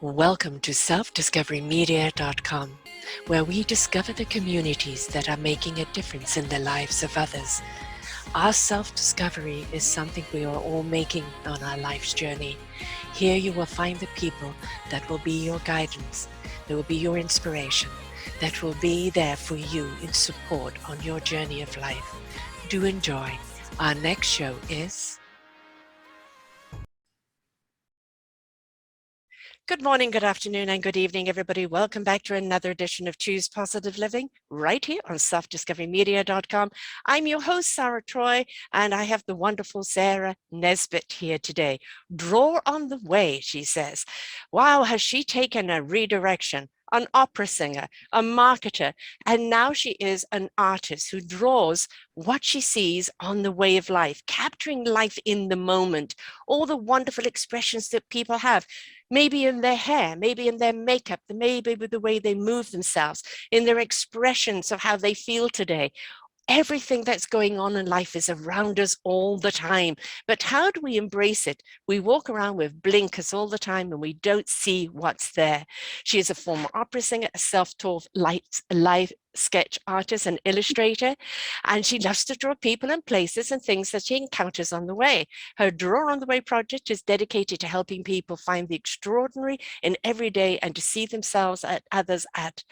Welcome to selfdiscoverymedia.com, where we discover the communities that are making a difference in the lives of others. Our self-discovery is something we are all making on our life's journey. Here you will find the people that will be your guidance, that will be your inspiration, that will be there for you in support on your journey of life. Do enjoy. Our next show is... Good morning, good afternoon, and good evening, everybody. Welcome back to another edition of Choose Positive Living, right here on selfdiscoverymedia.com. I'm your host, Sarah Troy, and I have the wonderful Sarah Nesbitt here today. Draw on the way, she says. Wow, has she taken a redirection? An opera singer, a marketer, and now she is an artist who draws what she sees on the way of life, capturing life in the moment, all the wonderful expressions that people have. Maybe in their hair, maybe in their makeup, maybe with the way they move themselves, in their expressions of how they feel today. Everything that's going on in life is around us all the time. But how do we embrace it? We walk around with blinkers all the time and we don't see what's there. She is a former opera singer, a self-taught live sketch artist and illustrator, and she loves to draw people and places and things that she encounters on the way. Her Draw on the Way project is dedicated to helping people find the extraordinary in every day and to see themselves and others at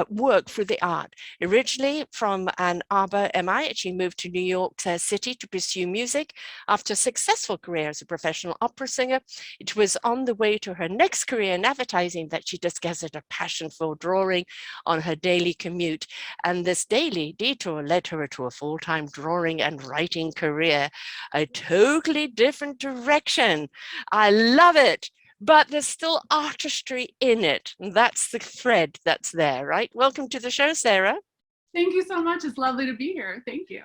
work through the art. Originally from Ann Arbor, MI, she moved to New York City to pursue music. After a successful career as a professional opera singer, it was on the way to her next career in advertising that she discovered a passion for drawing on her daily commute. And this daily detour led her to a full-time drawing and writing career, a totally different direction. I love it. But there's still artistry in it. And that's the thread that's there, right? Welcome to the show, Sarah. Thank you so much. It's lovely to be here. Thank you.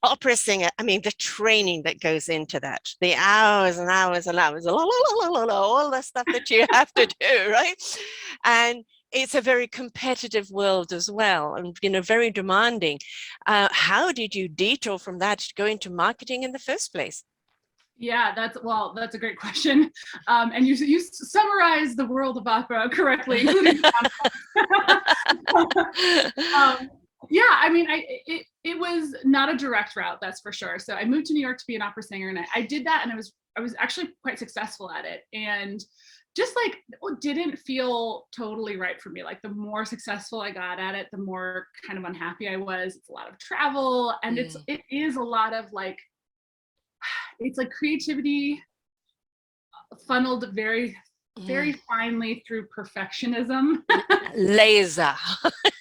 Opera singer, I mean, the training that goes into that, the hours and hours and hours, all the stuff that you have to do, right? And it's a very competitive world as well, and very demanding. How did you detour from that to go into marketing in the first place? Yeah, that's a great question. And you summarized the world of opera correctly, including yeah, I mean, it was not a direct route, that's for sure. So I moved to New York to be an opera singer, and I did that, and I was actually quite successful at it. And just like it didn't feel totally right for me. Like the more successful I got at it, the more kind of unhappy I was. It's a lot of travel, and it is a lot of like, it's like creativity funneled very finely through perfectionism. Laser.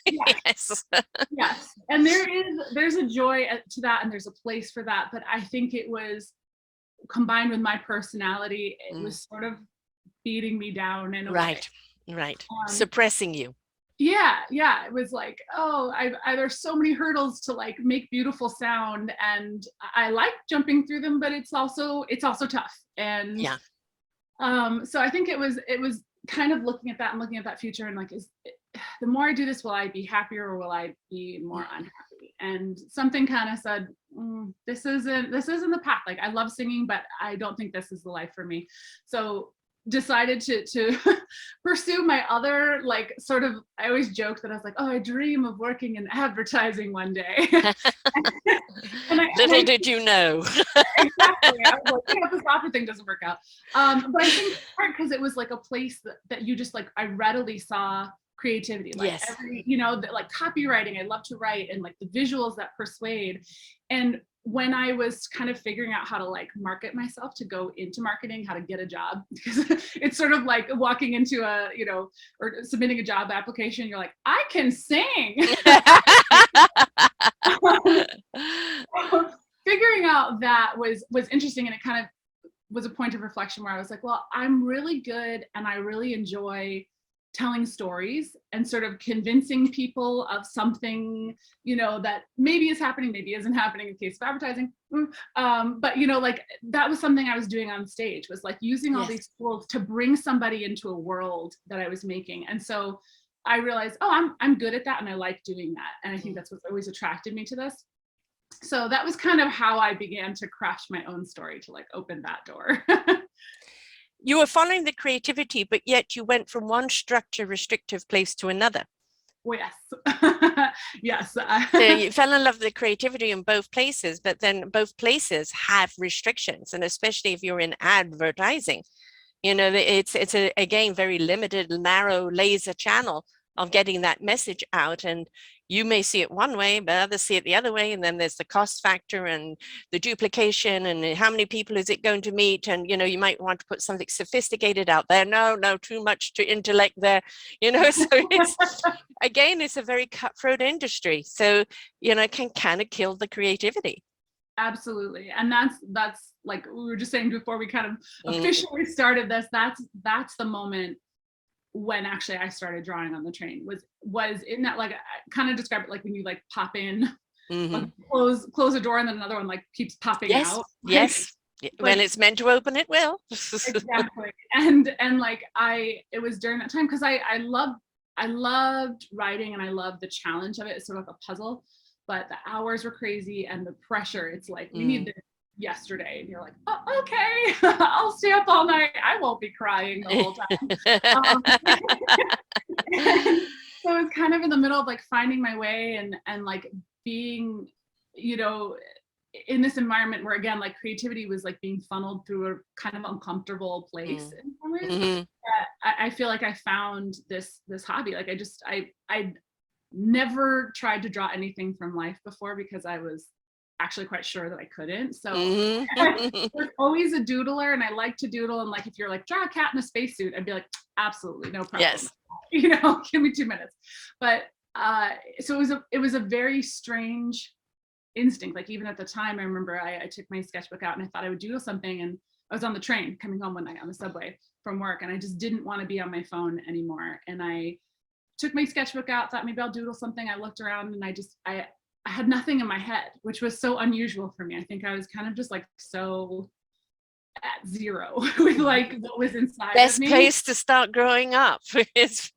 Yes. Yes. And there's a joy to that, and there's a place for that. But I think it was combined with my personality, it was sort of beating me down in a way. Right. Suppressing you. Yeah. It was like, oh, there's so many hurdles to like make beautiful sound, and I like jumping through them, but it's also tough. And yeah. So I think it was kind of looking at that and looking at that future, and like, the more I do this, will I be happier or will I be more unhappy? And something kind of said, this isn't the path. Like, I love singing, but I don't think this is the life for me. So decided to pursue my other, like, sort of, I always joke that I was like, oh, I dream of working in advertising one day. Little did you know. Exactly. I was like, this opera thing doesn't work out. But I think it's hard because it was like a place that you just like, I readily saw creativity, like every, like copywriting, I love to write, and like the visuals that persuade. And when I was kind of figuring out how to like market myself to go into marketing, how to get a job, because it's sort of like walking into a, or submitting a job application, you're like, I can sing. Figuring out that was interesting, and it kind of was a point of reflection where I was like, well, I'm really good and I really enjoy telling stories and sort of convincing people of something, that maybe is happening, maybe isn't happening in the case of advertising. But like, that was something I was doing on stage, was like using all these tools to bring somebody into a world that I was making. And so I realized, oh, I'm good at that, and I like doing that. And I think that's what's always attracted me to this. So that was kind of how I began to craft my own story to like open that door. you were following the creativity, but yet you went from one structure restrictive place to another. Oh, yes. Yes. So you fell in love with the creativity in both places, but then both places have restrictions. And especially if you're in advertising, you know, it's a, again, very limited, narrow laser channel of getting that message out. And you may see it one way, but others see it the other way. And then there's the cost factor and the duplication and how many people is it going to meet? And, you know, you might want to put something sophisticated out there. No, too much to intellect there, you know, so it's, again, it's a very cutthroat industry. So, you know, it can kind of kill the creativity. Absolutely. And that's like we were just saying before we kind of officially started this, that's the moment when actually I started drawing on the train was in that, like, I kind of describe it like when you like pop in, like close a door and then another one like keeps popping out. Yes. When it's meant to open, it will. Exactly. And like it was during that time because I loved writing and I loved the challenge of it. It's sort of like a puzzle, but the hours were crazy and the pressure. It's like, we need this yesterday. And you're like, oh, okay, I'll stay up all night. I won't be crying the whole time. So it's kind of in the middle of like finding my way and like being, you know, in this environment where, again, like creativity was like being funneled through a kind of uncomfortable place in some ways. I feel like I found this hobby. Like I never tried to draw anything from life before because I was actually quite sure that I couldn't. So I was always a doodler and I like to doodle. And like, if you're like, draw a cat in a spacesuit, I'd be like, absolutely, no problem. Yes. You know, give me 2 minutes. But so it was a very strange instinct. Like even at the time, I remember I took my sketchbook out and I thought I would doodle something, and I was on the train coming home one night on the subway from work, and I just didn't want to be on my phone anymore. And I took my sketchbook out, thought maybe I'll doodle something. I looked around and I had nothing in my head, which was so unusual for me. I think I was kind of just like so at zero with like what was inside Best of me. place to start growing up is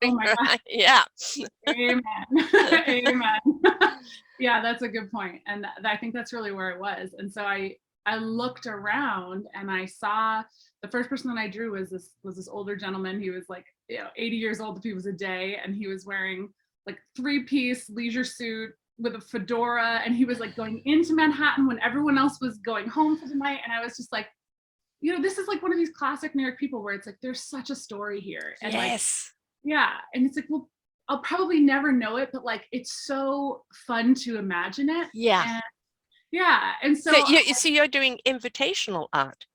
yeah. Amen. Amen. Yeah, that's a good point. And I think that's really where it was. And so I looked around and I saw the first person that I drew was this older gentleman. He was like, you know, 80 years old if he was a day, and he was wearing like 3-piece leisure suit with a fedora, and he was like going into Manhattan when everyone else was going home for the night. And I was just like, you know, this is like one of these classic New York people where it's like there's such a story here. And yes. Like, yeah. And it's like, well, I'll probably never know it, but like it's so fun to imagine it. Yeah. And yeah. And so you're doing invitational art.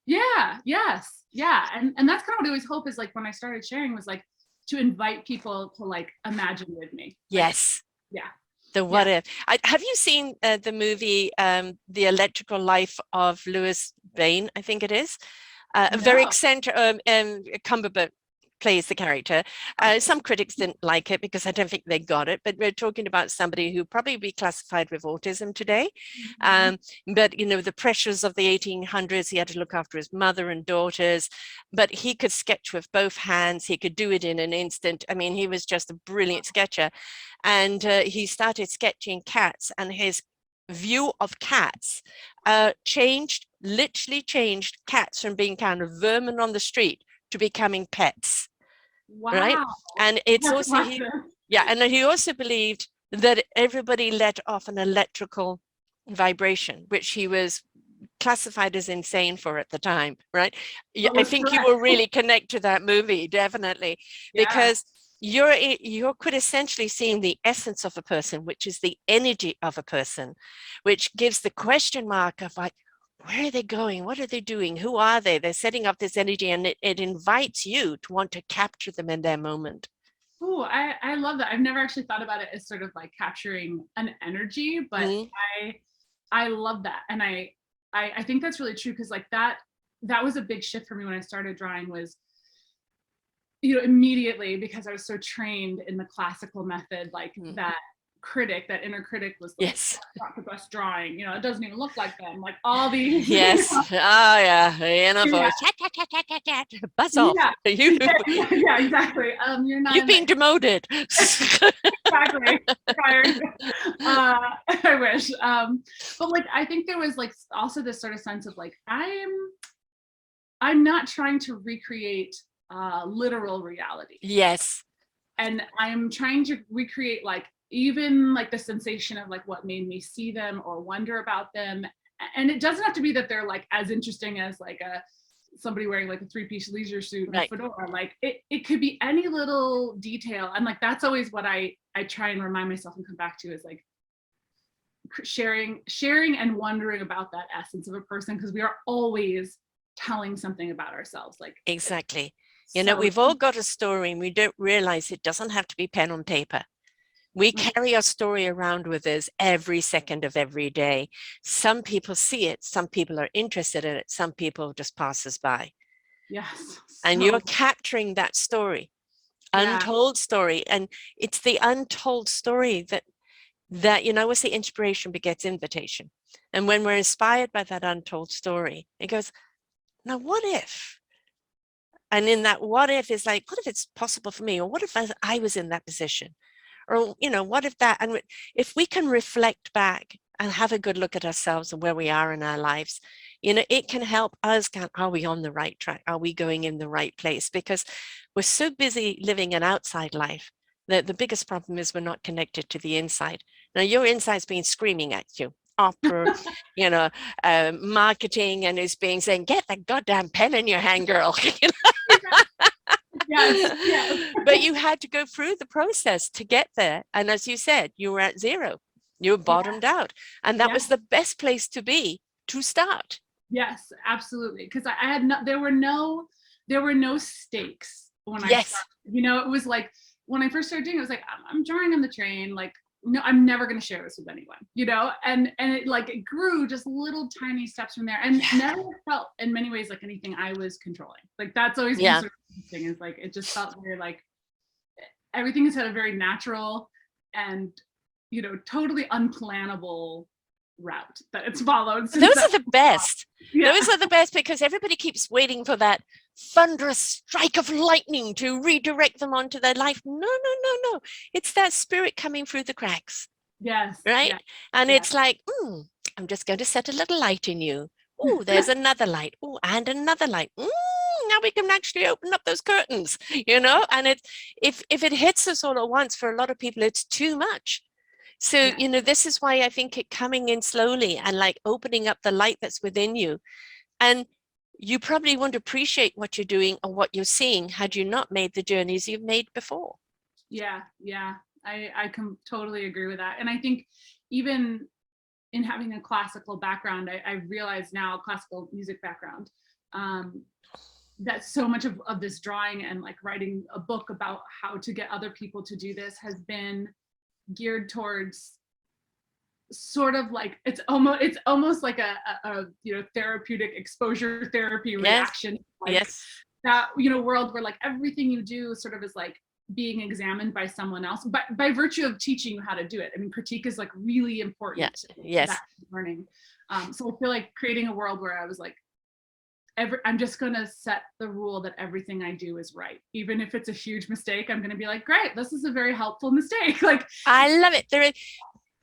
Yeah. Yes. Yeah. And that's kind of what I always hope is like when I started sharing was like to invite people to like imagine with me. Yes. Like, yeah. The what if. Have you seen the movie The Electrical Life of Louis Bain, I think it is? No. Very eccentric, Cumberbatch plays the character. Some critics didn't like it because I don't think they got it, but we're talking about somebody who probably be classified with autism today. But, you know, the pressures of the 1800s, he had to look after his mother and daughters, but he could sketch with both hands. He could do it in an instant. I mean, he was just a brilliant sketcher. And he started sketching cats, and his view of cats literally changed cats from being kind of vermin on the street to becoming pets. Wow. Right. And it's That's also and he also believed that everybody let off an electrical vibration, which he was classified as insane for at the time. Right. I think you will really connect to that movie, definitely, because you're quintessentially seeing the essence of a person, which is the energy of a person, which gives the question mark of like, where are they going? What are they doing? Who are they? They're setting up this energy, and it invites you to want to capture them in their moment. Oh, I love that. I've never actually thought about it as sort of like capturing an energy, but I love that. And I think that's really true, because like that was a big shift for me when I started drawing was, you know, immediately, because I was so trained in the classical method, like that inner critic was like, not the best drawing, you know, it doesn't even look like them, like all these oh yeah, inner voice, buzz off. Yeah, exactly. You're not, you've been demoted. Exactly. I wish. But like I think there was like also this sort of sense of like I'm not trying to recreate literal reality. Yes. And I'm trying to recreate like even like the sensation of like what made me see them or wonder about them. And it doesn't have to be that they're like as interesting as like somebody wearing like a three-piece leisure suit and a fedora. Like it could be any little detail. And like that's always what I try and remind myself and come back to, is like sharing and wondering about that essence of a person, because we are always telling something about ourselves. Like exactly. You know, we've all got a story and we don't realize it doesn't have to be pen on paper. We carry our story around with us every second of every day. Some people see it, some people are interested in it, some people just pass us by. Yes. And you're capturing that story, untold story. And it's the untold story that, you know, we say inspiration begets invitation. And when we're inspired by that untold story, it goes, now what if? And in that what if is like, what if it's possible for me? Or what if I was in that position? Or, you know, what if that, and if we can reflect back and have a good look at ourselves and where we are in our lives, you know, it can help us go, are we on the right track? Are we going in the right place? Because we're so busy living an outside life that the biggest problem is we're not connected to the inside. Now your inside's been screaming at you. Opera, you know, marketing, and is being saying, get that goddamn pen in your hand, girl. You know? Yes. But you had to go through the process to get there. And as you said, you were at zero, you were bottomed out. And that was the best place to be to start. Yes, absolutely. Because I had there were no stakes when I started. You know, it was like when I first started doing it, was like, I'm drawing on the train, like, no, I'm never going to share this with anyone, you know, and it like, it grew just little tiny steps from there, and never felt in many ways like anything I was controlling. Like that's always been sort of interesting, is like, it just felt very like everything has had a very natural and, you know, totally unplannable route that it's followed. Those are the best. Those are the best, because everybody keeps waiting for that thunderous strike of lightning to redirect them onto their life. No. It's that spirit coming through the cracks. Yes. Right. Yes. And it's like, I'm just going to set a little light in you. Oh, there's another light. Oh, and another light. Now we can actually open up those curtains, you know. And if it hits us all at once, for a lot of people, it's too much. So, you know, this is why I think it coming in slowly and like opening up the light that's within you. And you probably won't appreciate what you're doing or what you're seeing had you not made the journeys you've made before. Yeah. I can totally agree with that. And I think even in having a classical background, I realize now, classical music background, that so much of this drawing and like writing a book about how to get other people to do this has been geared towards sort of like, it's almost like a you know, therapeutic exposure therapy reaction. Like that, you know, world where like everything you do sort of is like being examined by someone else, but by virtue of teaching you how to do it. I mean, critique is like really important. That learning. So I feel like creating a world where I was like, I'm just going to set the rule that everything I do is right. Even if it's a huge mistake, I'm going to be like, great, this is a very helpful mistake. Like, I love it.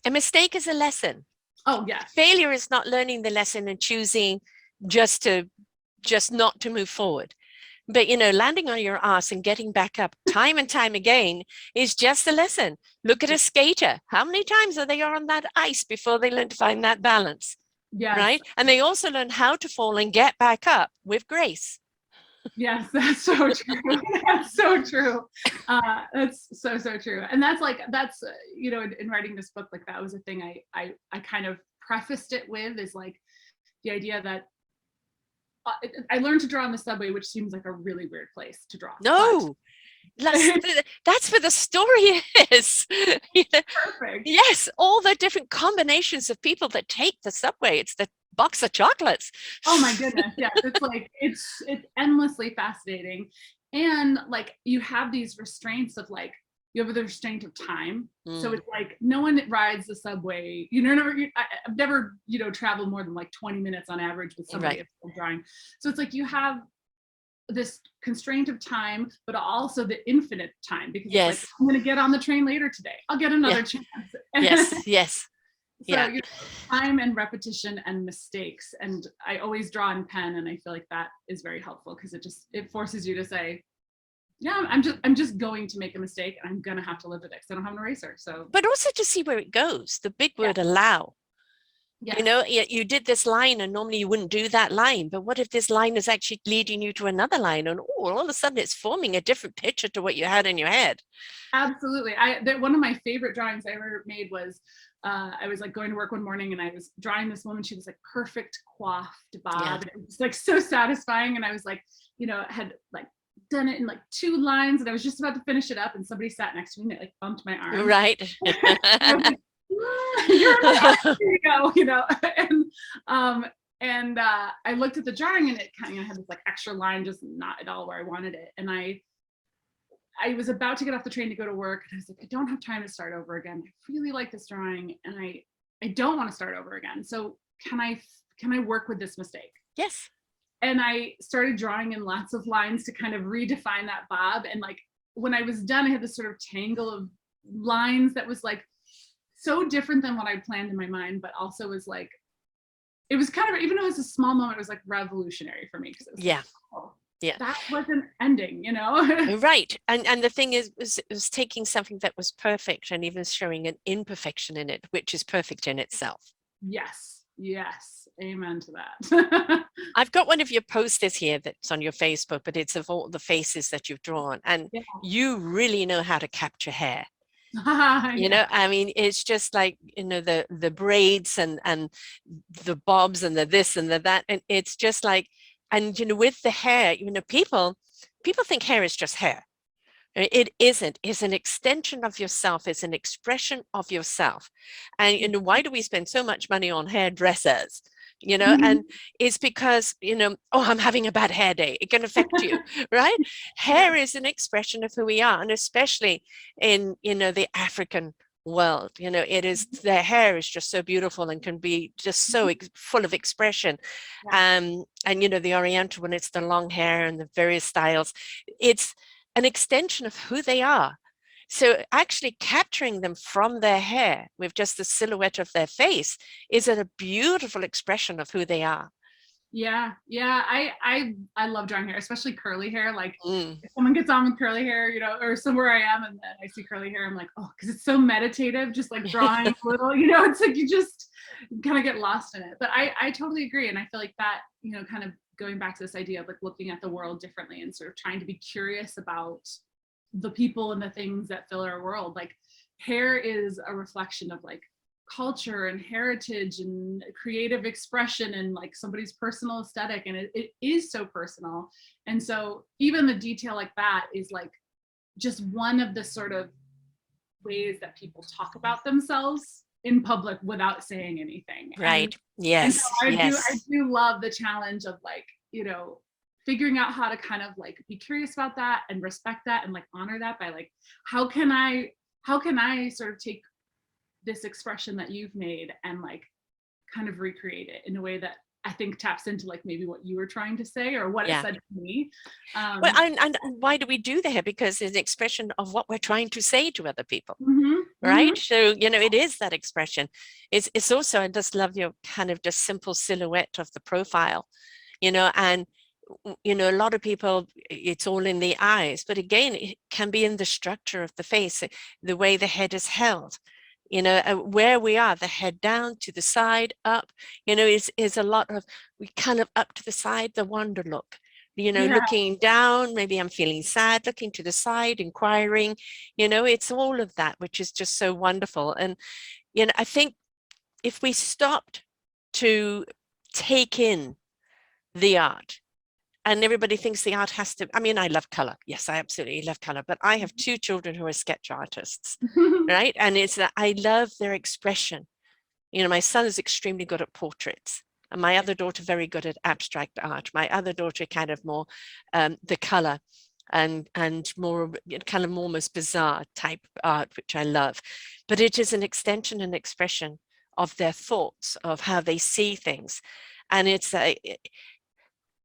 A mistake is a lesson. Oh yeah. Failure is not learning the lesson and choosing just not to move forward. But, you know, landing on your ass and getting back up time and time again is just a lesson. Look at a skater. How many times are they on that ice before they learn to find that balance? Yes. Right. And they also learn how to fall and get back up with grace. Yes, that's so true. That's so true. That's so true. And that's you know, in writing this book, like that was a thing I kind of prefaced it with, is like the idea that I learned to draw on the subway, which seems like a really weird place to draw. No, that's where the story is. Perfect. Yes, all the different combinations of people that take the subway. It's the box of chocolates. Oh my goodness. Yes, it's like it's endlessly fascinating. And like you have these restraints of like, you have the restraint of time. So it's like no one rides the subway. You know, I've never, you know, traveled more than like 20 minutes on average with somebody drawing. So it's like you have this constraint of time, but also the infinite time, because it's like, I'm going to get on the train later today. I'll get another chance. Yes. So, Yeah. time and repetition and mistakes. And I always draw in pen, and I feel like that is very helpful because it forces you to say, yeah, I'm just going to make a mistake and I'm gonna have to live with it because I don't have an eraser. So But also to see where it goes. The big yeah, word allow. yes, You know, you did this line and normally you wouldn't do that line, but what if this line is actually leading you to another line and all of a sudden it's forming a different picture to what you had in your head? absolutely. One of my favorite drawings I ever made was I was like going to work one morning and I was drawing this woman. She was like perfect coiffed Yeah. bob. And it was like so satisfying. And I was like, had like done it in like 2 lines and I was just about to finish it up and somebody sat next to me and it like bumped my arm. Right. I was like, you're in my arm, here you go, and I looked at the drawing and it kind of had this like extra line just not at all where I wanted it. And I was about to get off the train to go to work and I was like, I don't have time to start over again. I really like this drawing and I don't want to start over again. So can I work with this mistake? Yes. And I started drawing in lots of lines to kind of redefine that bob. And like when I was done, I had this sort of tangle of lines that was like so different than what I planned in my mind, but also was like, it was kind of, even though it was a small moment, it was like revolutionary for me because it was Yeah. like, oh, Yeah. that wasn't ending, Right. And the thing is, it was taking something that was perfect and even showing an imperfection in it, which is perfect in itself. Yes. Yes. Amen to that. I've got one of your posters here that's on your Facebook, but it's of all the faces that you've drawn. And Yeah. you really know how to capture hair. Yeah. I mean, it's just like, the braids and the bobs and the this and the that. And it's just like, and, with the hair, people think hair is just hair. It isn't. It's an extension of yourself. It's an expression of yourself. And why do we spend so much money on hairdressers? And it's because, oh, I'm having a bad hair day. It can affect you, right? Hair is an expression of who we are. And especially in, the African world, it is, their hair is just so beautiful and can be just so full of expression. And, the Oriental, when it's the long hair and the various styles, it's an extension of who they are. So actually capturing them from their hair with just the silhouette of their face is a beautiful expression of who they are. Yeah. I love drawing hair, especially curly hair. Like if Mm. someone gets on with curly hair, or somewhere I am and then I see curly hair, I'm like, oh, because it's so meditative, just like drawing a little, it's like you just kind of get lost in it. But I totally agree. And I feel like that, kind of going back to this idea of like looking at the world differently and sort of trying to be curious about the people and the things that fill our world. Like hair is a reflection of like culture and heritage and creative expression and like somebody's personal aesthetic, and it is so personal. And so even the detail like that is like just one of the sort of ways that people talk about themselves in public without saying anything. Right. And Yes. so I Yes. do love the challenge of like, figuring out how to kind of like be curious about that and respect that and like honor that by like, how can I sort of take this expression that you've made and like kind of recreate it in a way that I think taps into like maybe what you were trying to say or what it said to me. Well, and why do we do that? Because it's an expression of what we're trying to say to other people. Right. So, it is that expression. It's also, I just love your kind of just simple silhouette of the profile, and, a lot of people, it's all in the eyes, but again, it can be in the structure of the face, the way the head is held, where we are, the head down to the side, up, is a lot of, we kind of up to the side, the wonder look. Looking down, maybe I'm feeling sad, looking to the side, inquiring, it's all of that, which is just so wonderful. And, I think if we stopped to take in the art, and everybody thinks the art has to, I mean, I love color. Yes, I absolutely love color, but I have 2 children who are sketch artists, right? And it's that I love their expression. My son is extremely good at portraits. And my other daughter, very good at abstract art. My other daughter, kind of more the color and more kind of almost bizarre type art, which I love. But it is an extension and expression of their thoughts, of how they see things. And it's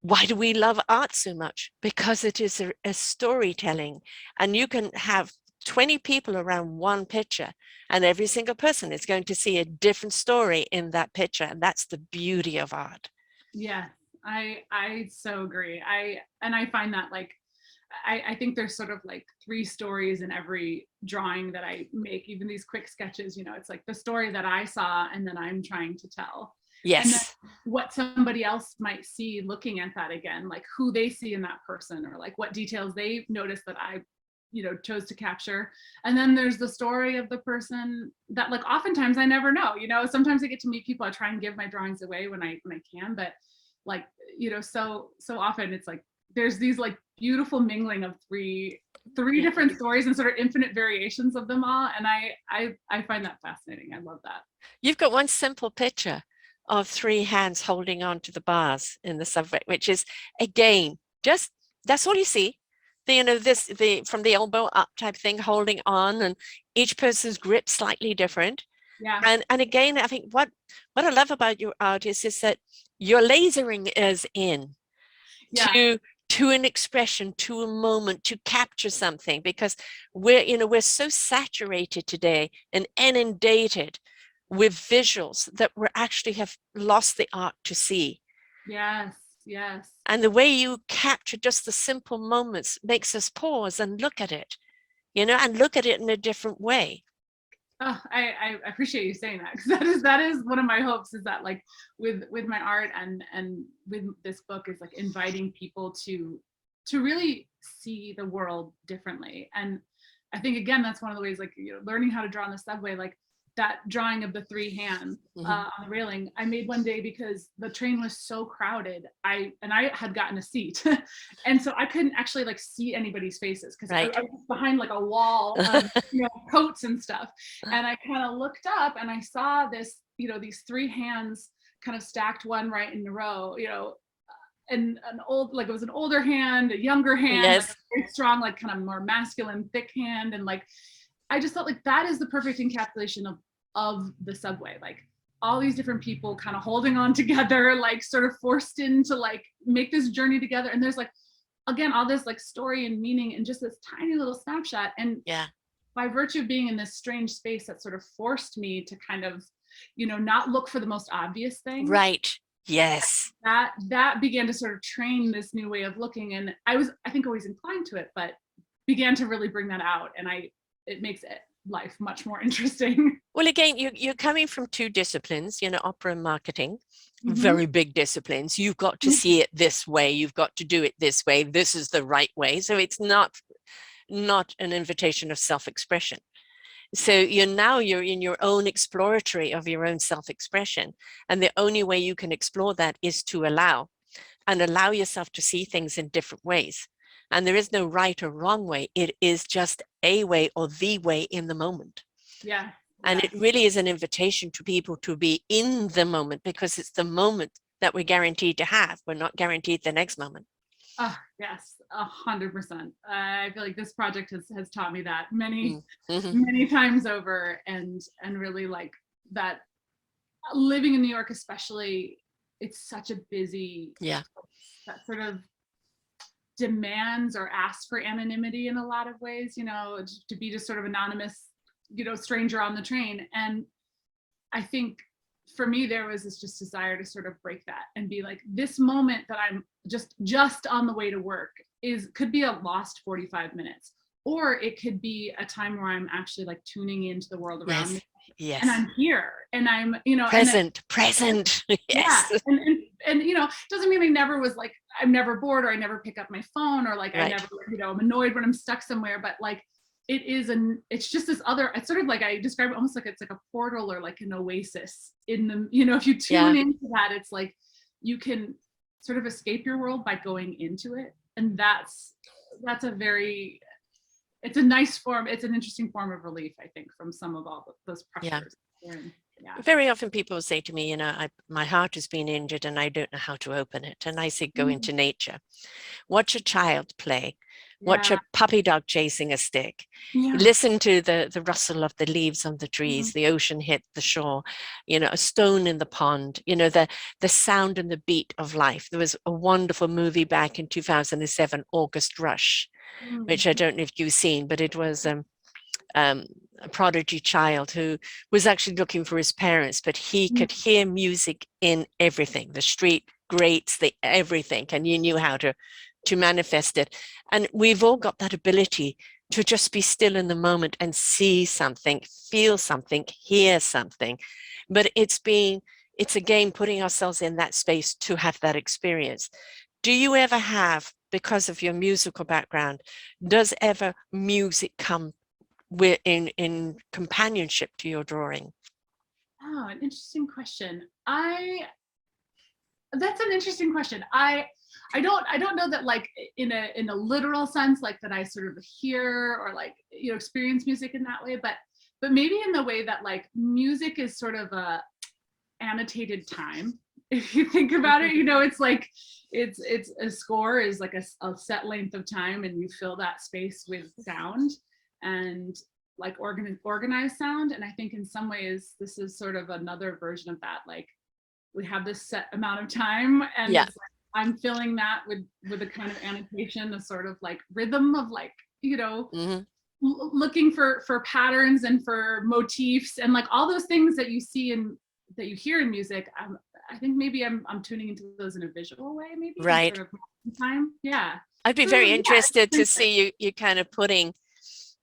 why do we love art so much? Because it is a storytelling, and you can have 20 people around one picture, and every single person is going to see a different story in that picture. And that's the beauty of art. Yeah, I so agree. I find that like I think there's sort of like three stories in every drawing that I make, even these quick sketches, you know, it's like the story that I saw and then I'm trying to tell. And then Yes. what somebody else might see looking at that again, like who they see in that person, or like what details they notice that I, you know, chose to capture. And then there's the story of the person that like oftentimes I never know, you know, sometimes I get to meet people. I try and give my drawings away when I can, but like, you know, so often it's like there's these like beautiful mingling of three different stories and sort of infinite variations of them all. And I find that fascinating. I love that. You've got one simple picture of three hands holding on to the bars in the subway, which is, again, just that's all you see. You know, the from the elbow up type thing, holding on, and each person's grip slightly different. Yeah. And again, I think what I love about your artist is that your lasering is in to an expression, to a moment, to capture something, because we're so saturated today and inundated with visuals that we actually have lost the art to see. Yes, yes. And the way you capture just the simple moments makes us pause and look at it, and look at it in a different way. Oh, I appreciate you saying that, because that is one of my hopes, is that like with my art and with this book is like inviting people to really see the world differently. And I think again that's one of the ways, like, you know, learning how to draw on the subway, like that drawing of the three hands on the railing, I made one day because the train was so crowded. I had gotten a seat, and so I couldn't actually like see anybody's faces because I was behind like a wall of coats and stuff. And I kind of looked up and I saw this, these three hands kind of stacked one right in a row, and it was an older hand, a younger hand, yes. like a very strong, like kind of more masculine, thick hand, and like I just felt like that is the perfect encapsulation of the subway. Like all these different people kind of holding on together, like sort of forced into like make this journey together. And there's like, again, all this like story and meaning in just this tiny little snapshot. And by virtue of being in this strange space, that sort of forced me to kind of, not look for the most obvious thing. Right. Yes. That began to sort of train this new way of looking. And I think always inclined to it, but began to really bring that out. And it makes life much more interesting. Well, again, you're coming from two disciplines, opera and marketing, very big disciplines. You've got to see it this way. You've got to do it this way. This is the right way. So it's not an invitation of self-expression. So you're in your own exploratory of your own self-expression. And the only way you can explore that is to allow yourself to see things in different ways. And there is no right or wrong way. It is just a way or the way in the moment. Yeah. And it really is an invitation to people to be in the moment, because it's the moment that we're guaranteed to have. We're not guaranteed the next moment. Oh, yes, 100%. I feel like this project has taught me that many times over, and really like that living in New York, especially, it's such a busy, that sort of demands or asks for anonymity in a lot of ways, to be just sort of anonymous, stranger on the train. And I think for me, there was this just desire to sort of break that and be like, this moment that I'm just on the way to work could be a lost 45 minutes, or it could be a time where I'm actually like tuning into the world around me. Yes. And I'm here and I'm, present. Yes. Yeah. And doesn't mean I never was like, I'm never bored, or I never pick up my phone, or like I never, I'm annoyed when I'm stuck somewhere, but like it's just this other, it's sort of like, I describe it almost like it's like a portal or like an oasis in the, if you tune into that, it's like you can sort of escape your world by going into it. And that's it's a nice form. It's an interesting form of relief, I think, from some of all those pressures. Yeah. Very often people say to me, my heart has been injured and I don't know how to open it. And I say, go into nature, watch a child play, watch a puppy dog chasing a stick, listen to the rustle of the leaves on the trees, the ocean hit the shore, a stone in the pond, the sound and the beat of life. There was a wonderful movie back in 2007, August Rush, which I don't know if you've seen, but it was a prodigy child who was actually looking for his parents, but he could hear music in everything, the street greats, the everything, and you knew how to manifest it. And we've all got that ability to just be still in the moment and see something, feel something, hear something. But it's again putting ourselves in that space to have that experience. Do you ever have, because of your musical background, does ever music come in companionship to your drawing? Oh, an interesting question. That's an interesting question. I don't know that like in a literal sense, like that I sort of hear or like, you know, experience music in that way, but maybe in the way that like music is sort of a annotated time. If you think about it, you know, it's like it's a score is like a set length of time, and you fill that space with sound and like organized sound. And I think in some ways this is sort of another version of that. Like we have this set amount of time, and Yeah. it's like, I'm filling that with a kind of annotation, a sort of like rhythm of like, you know, looking for patterns and for motifs and like all those things that you see and that you hear in music. I think maybe I'm tuning into those in a visual way, maybe. Right. Sort of time. Yeah. I'd be very interested to see you kind of putting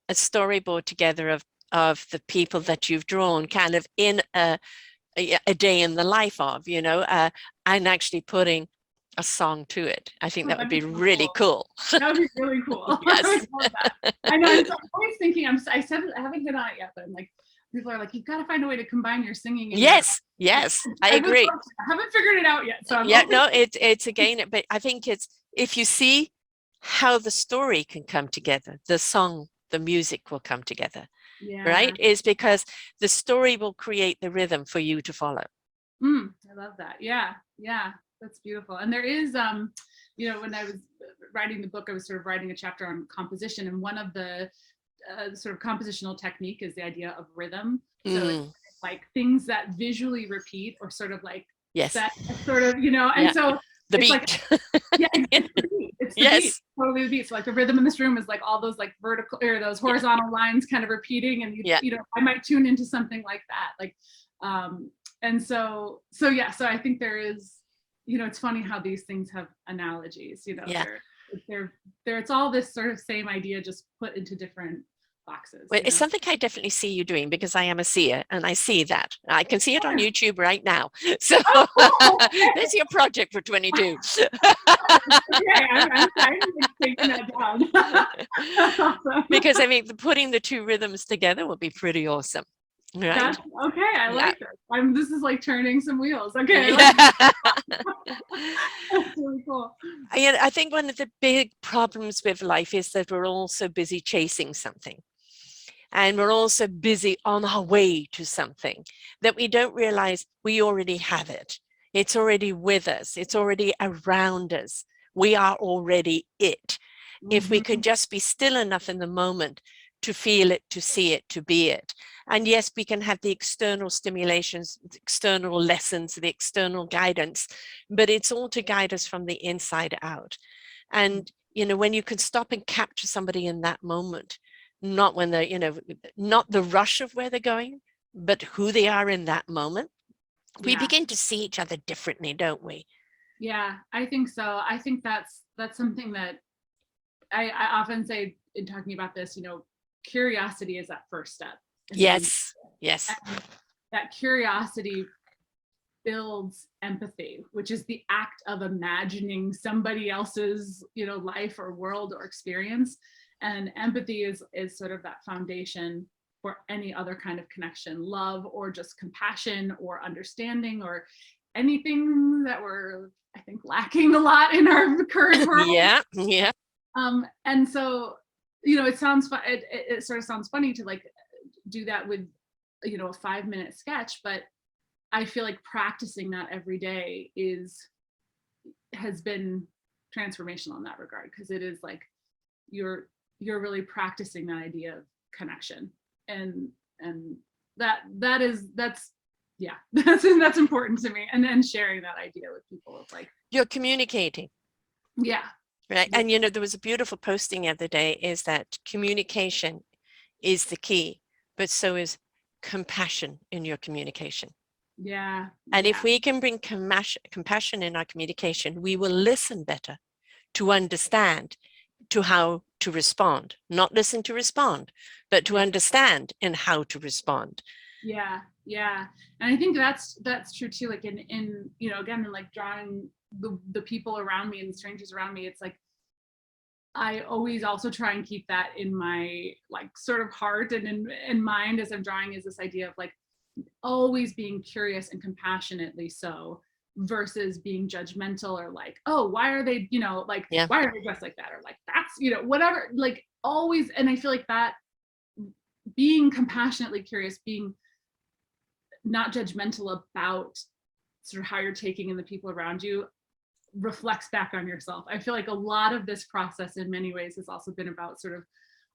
a storyboard together of the people that you've drawn kind of in a day in the life of, you know, and actually putting a song to it. I think that would be really cool. That would be really cool. Yes. I would love that. I know. I'm always thinking. I haven't hit on it yet, but I'm like, people are like, you've got to find a way to combine your singing. And yes, I agree. I haven't figured it out yet. So it's again, but I think it's, if you see how the story can come together, the song, the music will come together. Yeah. Right? Is because the story will create the rhythm for you to follow. I love that. Yeah. That's beautiful. And there is, you know, when I was writing the book, I was sort of writing a chapter on composition, and one of the sort of compositional technique is the idea of rhythm. So it's like things that visually repeat or sort of like set sort of, you know, and so the it's beat. Like, it's the beat. It's the beat. Totally the beat. So like the rhythm in this room is like all those like vertical or those horizontal lines kind of repeating, and you know, I might tune into something like that. Like and so I think there is, you know, it's funny how these things have analogies, you know. They're it's all this sort of same idea just put into different boxes. Well, it's something I definitely see you doing, because I am a seer and I see that. I can see it on YouTube right now. So there's your project for 22. I'm trying to take that down. Because I mean, putting the two rhythms together would be pretty awesome. Right. Okay, I like it. This is like turning some wheels. Okay. That's really cool. I think one of the big problems with life is that we're all so busy chasing something. And we're also busy on our way to something that we don't realize we already have it. It's already with us. It's already around us. We are already it. If we can just be still enough in the moment to feel it, to see it, to be it. And yes, we can have the external stimulations, the external lessons, the external guidance, but it's all to guide us from the inside out. And, you know, when you can stop and capture somebody in that moment, not when they're, you know, not the rush of where they're going, but who they are in that moment, we begin to see each other differently, don't we? Yeah, I think so. I think that's something that I often say in talking about this, you know, curiosity is that first step. Yes. And that curiosity builds empathy, which is the act of imagining somebody else's, you know, life or world or experience. And empathy is sort of that foundation for any other kind of connection, love, or just compassion or understanding, or anything that we're, I think, lacking a lot in our current world. Yeah. And so, you know, it sounds fun. It sort of sounds funny to like do that with, you know, a 5-minute sketch, but I feel like practicing that every day has been transformational in that regard, because it is like you're really practicing that idea of connection, and that's important to me, and then sharing that idea with people of like you're communicating. Yeah. Right. And you know, there was a beautiful posting the other day, is that communication is the key, but so is compassion in your communication. Yeah. And yeah. if we can bring compassion in our communication, we will listen better to understand to how to respond, not listen to respond, but to understand in how to respond. Yeah, yeah. And I think that's true too. Like in you know, again, in like drawing the people around me and the strangers around me, it's like I always also try and keep that in my like sort of heart and in mind as I'm drawing, is this idea of like always being curious and compassionately so, versus being judgmental or like, oh, why are they, you know, like, Yeah. why are they dressed like that, or like that's, you know, whatever, like always. And I feel like that being compassionately curious, being not judgmental about sort of how you're taking in the people around you, reflects back on yourself. I feel like a lot of this process in many ways has also been about sort of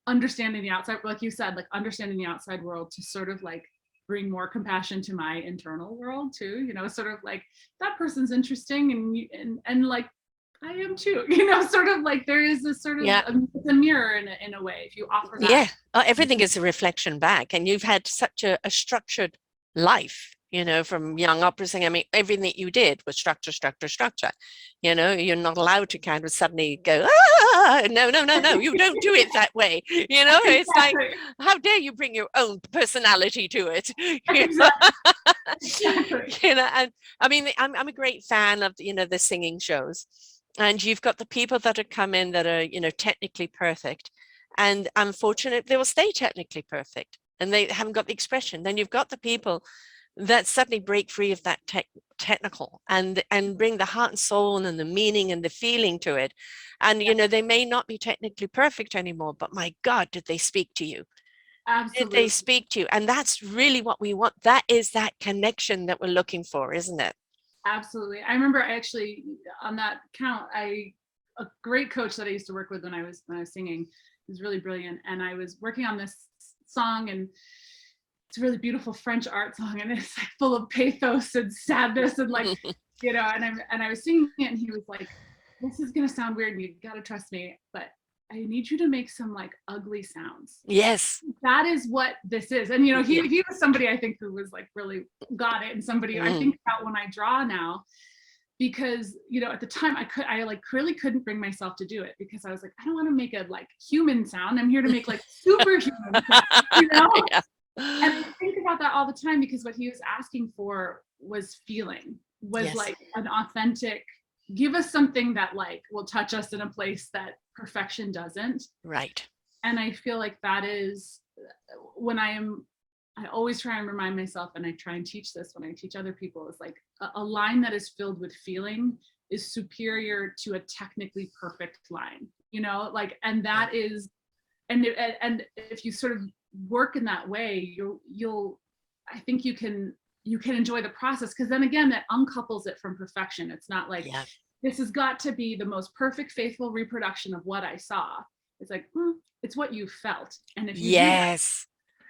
understanding the outside, like you said, like understanding the outside world to sort of like bring more compassion to my internal world too, you know, sort of like that person's interesting and like I am too, you know, sort of like there is this sort of a mirror in a way if you offer that. Yeah, everything is a reflection back, and you've had such a structured life, you know, from young opera singer. I mean, everything that you did was structure, structure, structure. You know, you're not allowed to kind of suddenly go, no, no, no, no, you don't do it that way. You know, it's like, how dare you bring your own personality to it? Exactly. You know, and I mean, I'm a great fan of, you know, the singing shows, and you've got the people that have come in that are, you know, technically perfect, and unfortunately they will stay technically perfect and they haven't got the expression. Then you've got the people that suddenly break free of that technical and bring the heart and soul and the meaning and the feeling to it. And you know, they may not be technically perfect anymore, but my God, did they speak to you? Did Absolutely. they speak to you? And that's really what we want. That is that connection that we're looking for, isn't it? Absolutely. I remember actually on that count, a great coach that I used to work with when I was singing, was really brilliant. And I was working on this song, and it's a really beautiful French art song, and it's like full of pathos and sadness and like, you know, and I was singing it, and he was like, this is gonna sound weird and you gotta trust me, but I need you to make some like ugly sounds. Yes. That is what this is. And you know, he was somebody I think who was like really got it, and somebody I think about when I draw now, because you know, at the time I like really couldn't bring myself to do it, because I was like, I don't want to make a like human sound. I'm here to make like superhuman sound, you know? Yeah. And I think about that all the time, because what he was asking for was feeling, was like an authentic, give us something that like will touch us in a place that perfection doesn't. Right. And I feel like that is when I always try and remind myself, and I try and teach this when I teach other people, is like a line that is filled with feeling is superior to a technically perfect line, you know, like, and that is, and if you sort of work in that way, you'll I think you can enjoy the process, because then again, that uncouples it from perfection. It's not like this has got to be the most perfect, faithful reproduction of what I saw. It's like, it's what you felt. And if you do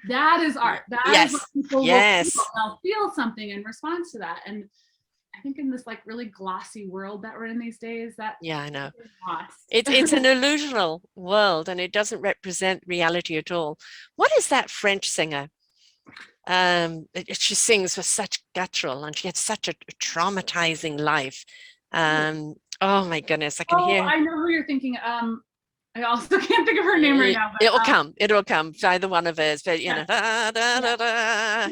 that is art. That is what people will feel. They'll feel something in response to that. And I think in this like really glossy world that we're in these days, that I know it's an illusional world, and it doesn't represent reality at all. What is that French singer? She sings with such guttural, and she had such a traumatizing life. Oh my goodness, I can hear. I know who you're thinking. I also can't think of her name right now. But, it'll come. It's either one of us, but you know,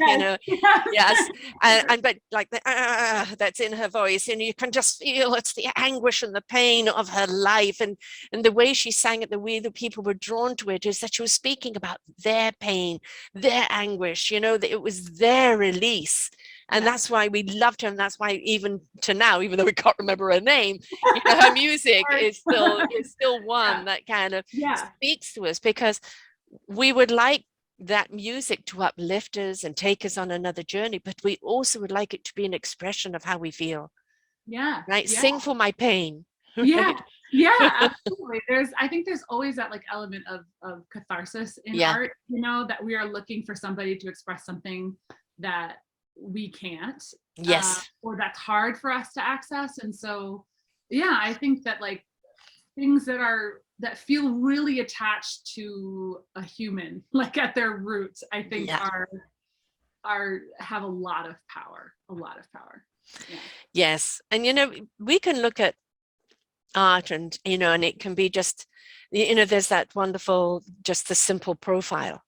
you know, and but like the that's in her voice, and you can just feel it's the anguish and the pain of her life, and the way she sang it, the way the people were drawn to it, is that she was speaking about their pain, their anguish. You know, that it was their release. And that's why we loved her, and that's why even to now, even though we can't remember her name, you know, her music is still one that kind of speaks to us, because we would like that music to uplift us and take us on another journey, but we also would like it to be an expression of how we feel. Right? Sing for my pain. Right? Absolutely. I think there's always that like element of catharsis in art, you know, that we are looking for somebody to express something that we can't, or that's hard for us to access. And so I think that like things that feel really attached to a human, like at their roots, I think Yeah. have a lot of power, Yeah. Yes. And, we can look at art and, and it can be just, there's that wonderful, just the simple profile,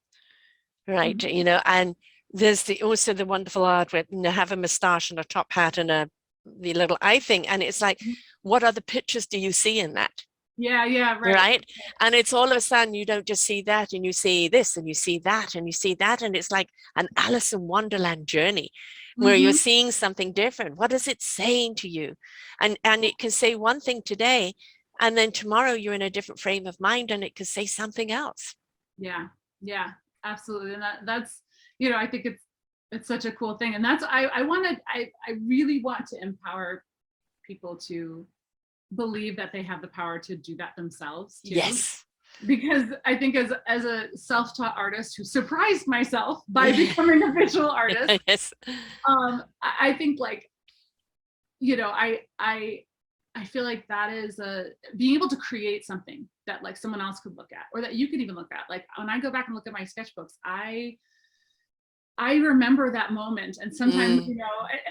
right? Mhm. And there's also the wonderful art where have a moustache and a top hat and the little eye thing. And it's like, what other pictures do you see in that? Yeah, right. Right. And it's all of a sudden you don't just see that and you see this and you see that and you see that. And it's like an Alice in Wonderland journey where you're Mm-hmm. seeing something different. What is it saying to you? And it can say one thing today, and then tomorrow you're in a different frame of mind and it could say something else. Yeah, absolutely. And that's, I think it's such a cool thing. And that's, I really want to empower people to believe that they have the power to do that themselves too. Yes. Because I think as a self-taught artist who surprised myself by becoming a visual artist, Yes. I think like, I feel like that is being able to create something that like someone else could look at, or that you could even look at. Like when I go back and look at my sketchbooks, I remember that moment. And sometimes,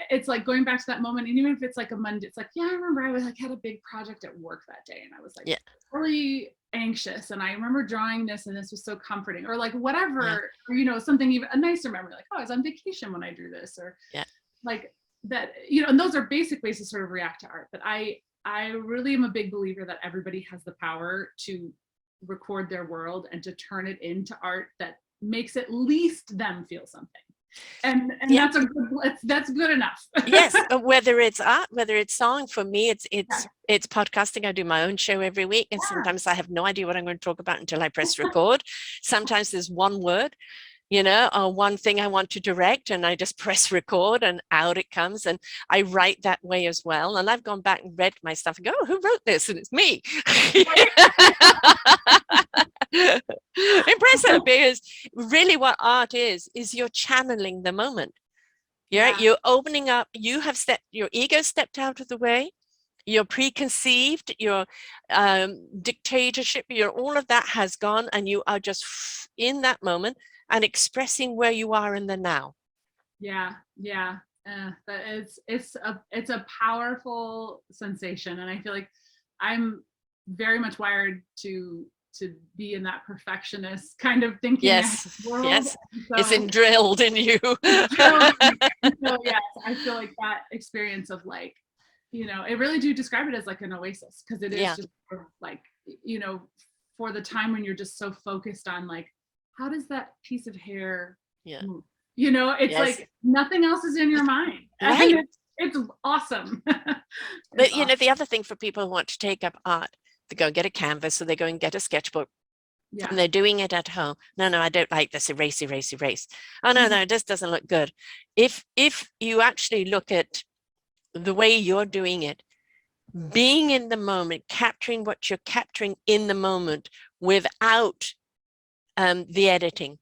it's like going back to that moment. And even if it's like a Monday, it's like, yeah, I remember I was like, had a big project at work that day. And I was like, really anxious. And I remember drawing this and this was so comforting, or like whatever, or, something even a nicer memory, like, oh, I was on vacation when I drew this, or like that, and those are basic ways to sort of react to art. But I really am a big believer that everybody has the power to record their world and to turn it into art that makes at least them feel something. And that's good enough. Yes, whether it's art, whether it's song, for me, it's podcasting. I do my own show every week, and sometimes I have no idea what I'm going to talk about until I press record. Sometimes there's one word, or one thing I want to direct, and I just press record and out it comes. And I write that way as well. And I've gone back and read my stuff and go, oh, who wrote this? And it's me. Impressive, because really what art is you're channeling the moment. You're opening up, your ego stepped out of the way, your preconceived, your dictatorship, all of that has gone, and you are just in that moment and expressing where you are in the now. But it's a powerful sensation. And I feel like I'm very much wired to be in that perfectionist kind of thinking world. Yes, so, it's drilled in you. So yes, I feel like that experience of like, it really do describe it as like an oasis, because it is just like, for the time when you're just so focused on like, how does that piece of hair move? It's like nothing else is in your mind. Right. And it's awesome. But awesome. The other thing for people who want to take up art, they go and get a canvas, or they go and get a sketchbook. And they're doing it at home. No, I don't like this. Erase. Oh, no, this doesn't look good. If you actually look at the way you're doing it, being in the moment, capturing what you're capturing in the moment without the editing,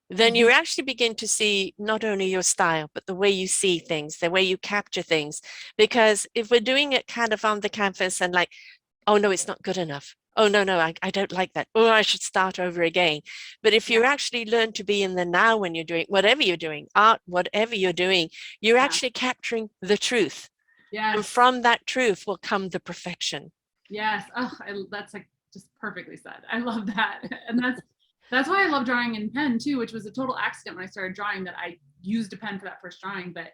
then you actually begin to see not only your style, but the way you see things, the way you capture things. Because if we're doing it kind of on the canvas and like, oh, no, it's not good enough. Oh, no, I don't like that. Oh, I should start over again. But if you actually learn to be in the now when you're doing whatever you're doing, art, whatever you're doing, you're actually capturing the truth. And from that truth will come the perfection. Yes. Oh, that's like just perfectly said. I love that. And that's why I love drawing in pen too, which was a total accident when I started drawing, that I used a pen for that first drawing. But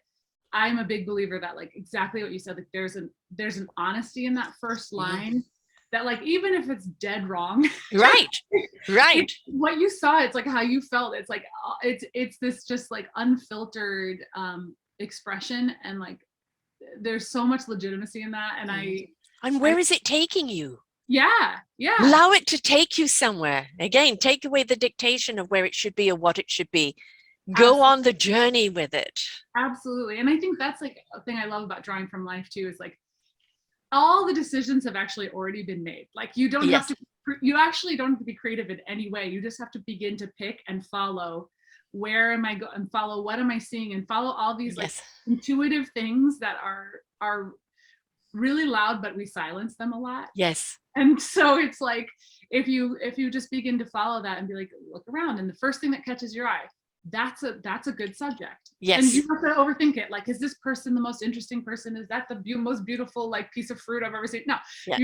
I'm a big believer that like exactly what you said, like there's an honesty in that first line that like, even if it's dead wrong, right. What you saw, it's like how you felt. It's like, it's this just like unfiltered expression. And like, there's so much legitimacy in that. And where is it taking you? Yeah. Allow it to take you somewhere. Again, take away the dictation of where it should be or what it should be. Go on the journey with it. Absolutely. And I think that's like a thing I love about drawing from life too, is like all the decisions have actually already been made. Like you don't have to, you actually don't have to be creative in any way. You just have to begin to pick and follow, where am I going, and follow what am I seeing, and follow all these like intuitive things that are really loud, but we silence them a lot. Yes. And so it's like, if you just begin to follow that and be like, look around, and the first thing that catches your eye, that's a good subject. Yes. And you have to overthink it. Like, is this person the most interesting person? Is that the most beautiful like piece of fruit I've ever seen? No, Yeah.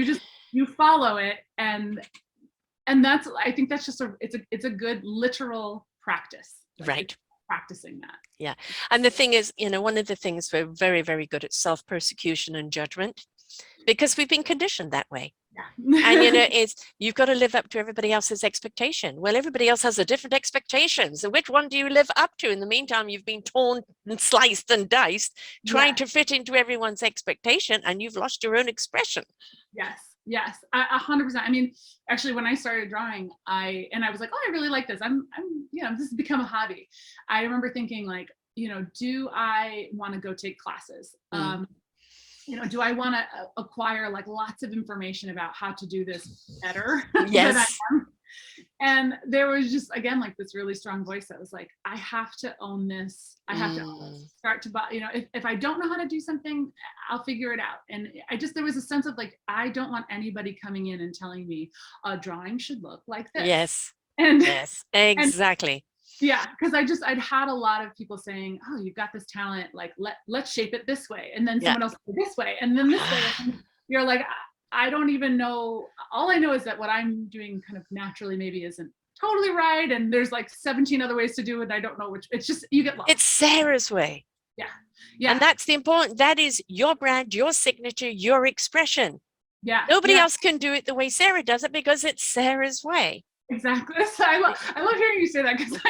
you follow it, and that's, I think that's just it's a good literal practice. Like, right. Practicing that. Yeah. And the thing is, one of the things we're very, very good at self-persecution and judgment, because we've been conditioned that way. Yeah. And it's, you've got to live up to everybody else's expectation. Well, everybody else has a different expectation. So which one do you live up to? In the meantime, you've been torn and sliced and diced, trying to fit into everyone's expectation, and you've lost your own expression. Yes, 100%. I mean, actually, when I started drawing, I was like, oh, I really like this. This has become a hobby. I remember thinking, like, do I want to go take classes? Do I want to acquire like lots of information about how to do this better? Yes. And there was just, again, like this really strong voice that was like, I have to own this. I have to start to buy, if I don't know how to do something, I'll figure it out. And there was a sense of like, I don't want anybody coming in and telling me a drawing should look like this. Yes. And yes, exactly. Yeah, because I'd had a lot of people saying, oh, you've got this talent, like let's shape it this way, and then someone else this way, and then this way. And you're like, I don't even know. All I know is that what I'm doing kind of naturally maybe isn't totally right, and there's like 17 other ways to do it, and I don't know which. It's just, you get lost. It's Sarah's way. Yeah. And that's the important, that is your brand, your signature, your expression. Yeah. Nobody else can do it the way Sarah does it, because it's Sarah's way. Exactly. So I love hearing you say that, because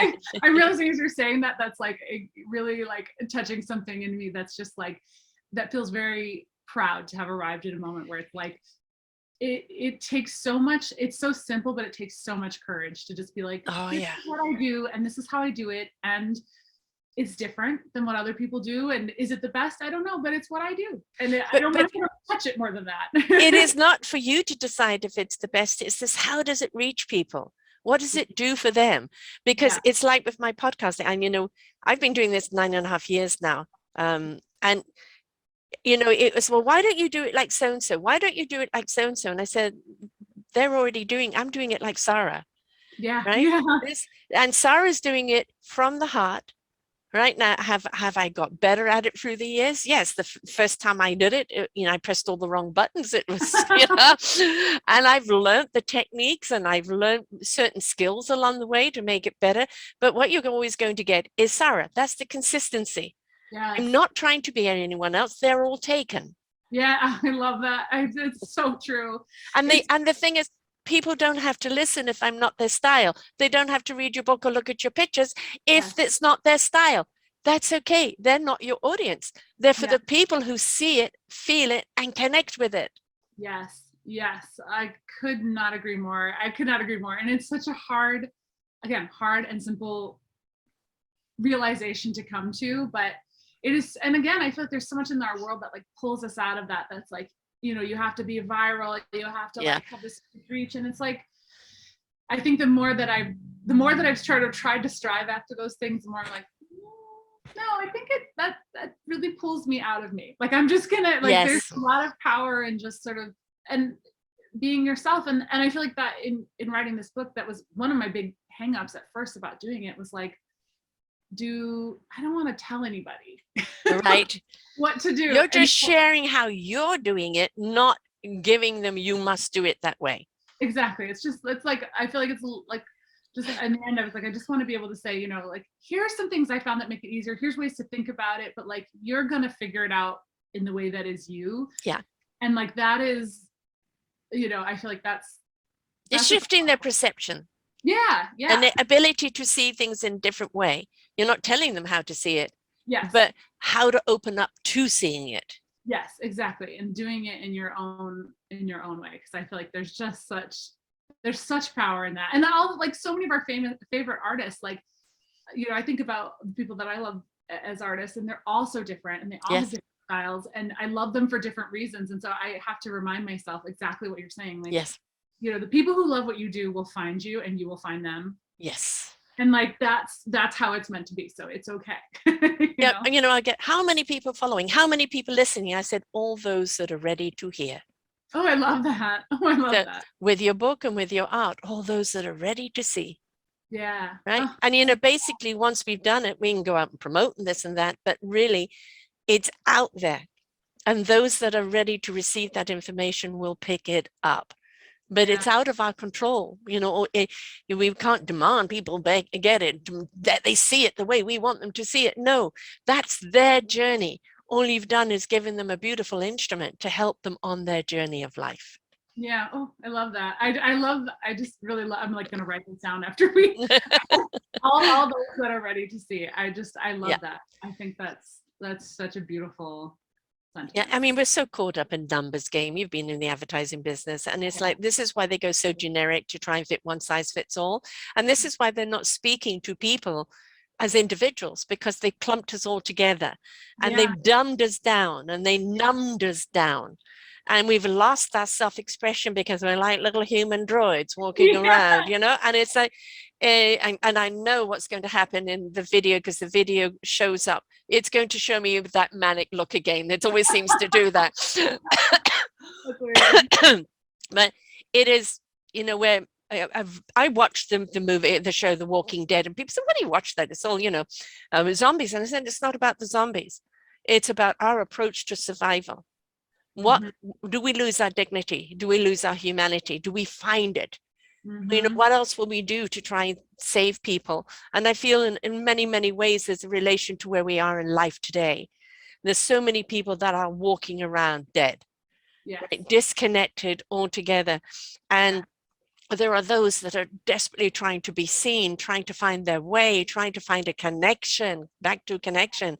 I'm realizing as you're saying that, that's like really like touching something in me. That's just like, that feels very proud to have arrived at a moment where it's like, it takes so much, it's so simple, but it takes so much courage to just be like, this is what I do, and this is how I do it, and it's different than what other people do. And is it the best? I don't know, but it's what I do. And I don't want to touch it more than that. It is not for you to decide if it's the best. It's this, how does it reach people? What does it do for them? Because it's like with my podcasting, and I've been doing this 9.5 years now. And it was, well, why don't you do it like so-and-so? Why don't you do it like so-and-so? And I said, I'm doing it like Sarah. Yeah. Right. Yeah. And Sarah's doing it from the heart. Right now, have I got better at it through the years? Yes. The first time I did it, I pressed all the wrong buttons. It was, and I've learned the techniques, and I've learned certain skills along the way to make it better. But what you're always going to get is Sarah. That's the consistency. Yeah. I'm not trying to be anyone else. They're all taken. Yeah, I love that. It's so true. And the thing is, people don't have to listen if I'm not their style. They don't have to read your book or look at your pictures if it's not their style. That's okay. They're not your audience. They're for the people who see it, feel it, and connect with it. Yes. I could not agree more. And it's such a hard and simple realization to come to, but it is. And again, I feel like there's so much in our world that like pulls us out of that. That's like, you have to be viral, you have to like have this reach. And it's like, I think the more that I've tried to strive after those things, the more I'm like, no, I think that really pulls me out of me. Like, I'm just gonna, like, there's a lot of power in just sort of, and being yourself. And I feel like that in writing this book, that was one of my big hangups at first about doing it, was like, I don't want to tell anybody right what to do. You're just sharing how you're doing it, not giving them, you must do it that way. Exactly. It's like, I feel like it's like, just in the end, I was like, I just want to be able to say, like, here are some things I found that make it easier. Here's ways to think about it, but like, you're going to figure it out in the way that is you. Yeah. And like, that is, I feel like that's shifting their perception. Yeah. And the ability to see things in a different way. You're not telling them how to see it, but how to open up to seeing it. Yes, exactly. And doing it in your own way. Because I feel like there's such power in that. And all, like, so many of our favorite artists, like, I think about people that I love as artists, and they're all so different, and they all have different styles, and I love them for different reasons. And so I have to remind myself exactly what you're saying. Like, the people who love what you do will find you, and you will find them. Yes. And like that's how it's meant to be, so it's okay. Yeah, and I get how many people following, how many people listening. I said all those that are ready to hear. Oh, I love that. Oh, I love So that. with your book and with your art, all those that are ready to see. Yeah. Right. Oh. And basically once we've done it, we can go out and promote and this and that, but really it's out there. And those that are ready to receive that information will pick it up. But it's out of our control. We can't demand people get it, that they see it the way we want them to see it. No, that's their journey. All you've done is given them a beautiful instrument to help them on their journey of life. Yeah. Oh, I love that. I just really love, I'm like going to write this down after we, all those that are ready to see. I love that. I think that's such a beautiful sentence. Yeah, I mean, we're so caught up in numbers game. You've been in the advertising business, and it's like, this is why they go so generic to try and fit one size fits all. And this is why they're not speaking to people as individuals, because they clumped us all together and they've dumbed us down and they numbed us down. And we've lost our self-expression because we're like little human droids walking around, and it's like, and I know what's going to happen in the video, because the video shows up. It's going to show me that manic look again. It always seems to do that. But it is, where I watched the movie, the show, The Walking Dead, and people said, "What do you watch that? It's all, zombies." And I said, it's not about the zombies. It's about our approach to survival. What do we lose our dignity? Do we lose our humanity? Do we find it? What else will we do to try and save people? And I feel in many, many ways, there's a relation to where we are in life today. There's so many people that are walking around dead, right? Disconnected altogether. And there are those that are desperately trying to be seen, trying to find their way, trying to find a connection, back to connection.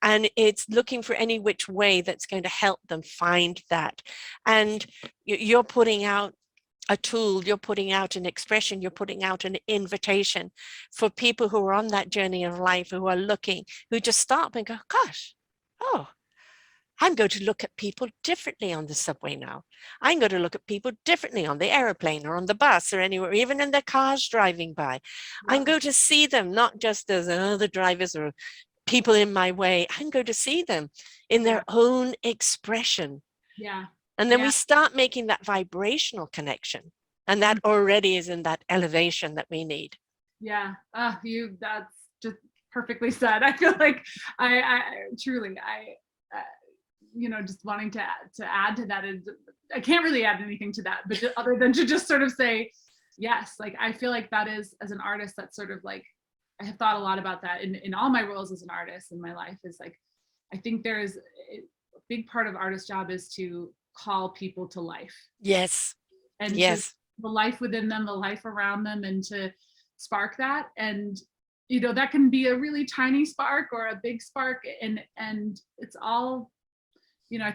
And it's looking for any which way that's going to help them find that. And you're putting out a tool, you're putting out an expression, you're putting out an invitation for people who are on that journey of life, who are looking, who just stop and go, gosh, I'm going to look at people differently on the subway now. I'm going to look at people differently on the airplane or on the bus or anywhere, even in their cars driving by. I'm going to see them not just as other drivers or people in my way. I'm going to see them in their own expression. Yeah. And then we start making that vibrational connection. And that already is in that elevation that we need. Yeah. That's just perfectly said. I feel like I truly, just wanting to add to that is, I can't really add anything to that, but other than to just sort of say, yes, like, I feel like that is, as an artist, that's sort of like, I have thought a lot about that in all my roles as an artist in my life, is like, I think there is a big part of artist's job is to call people to life. Yes. And yes. The life within them, the life around them, and to spark that. And, that can be a really tiny spark or a big spark. And it's all, I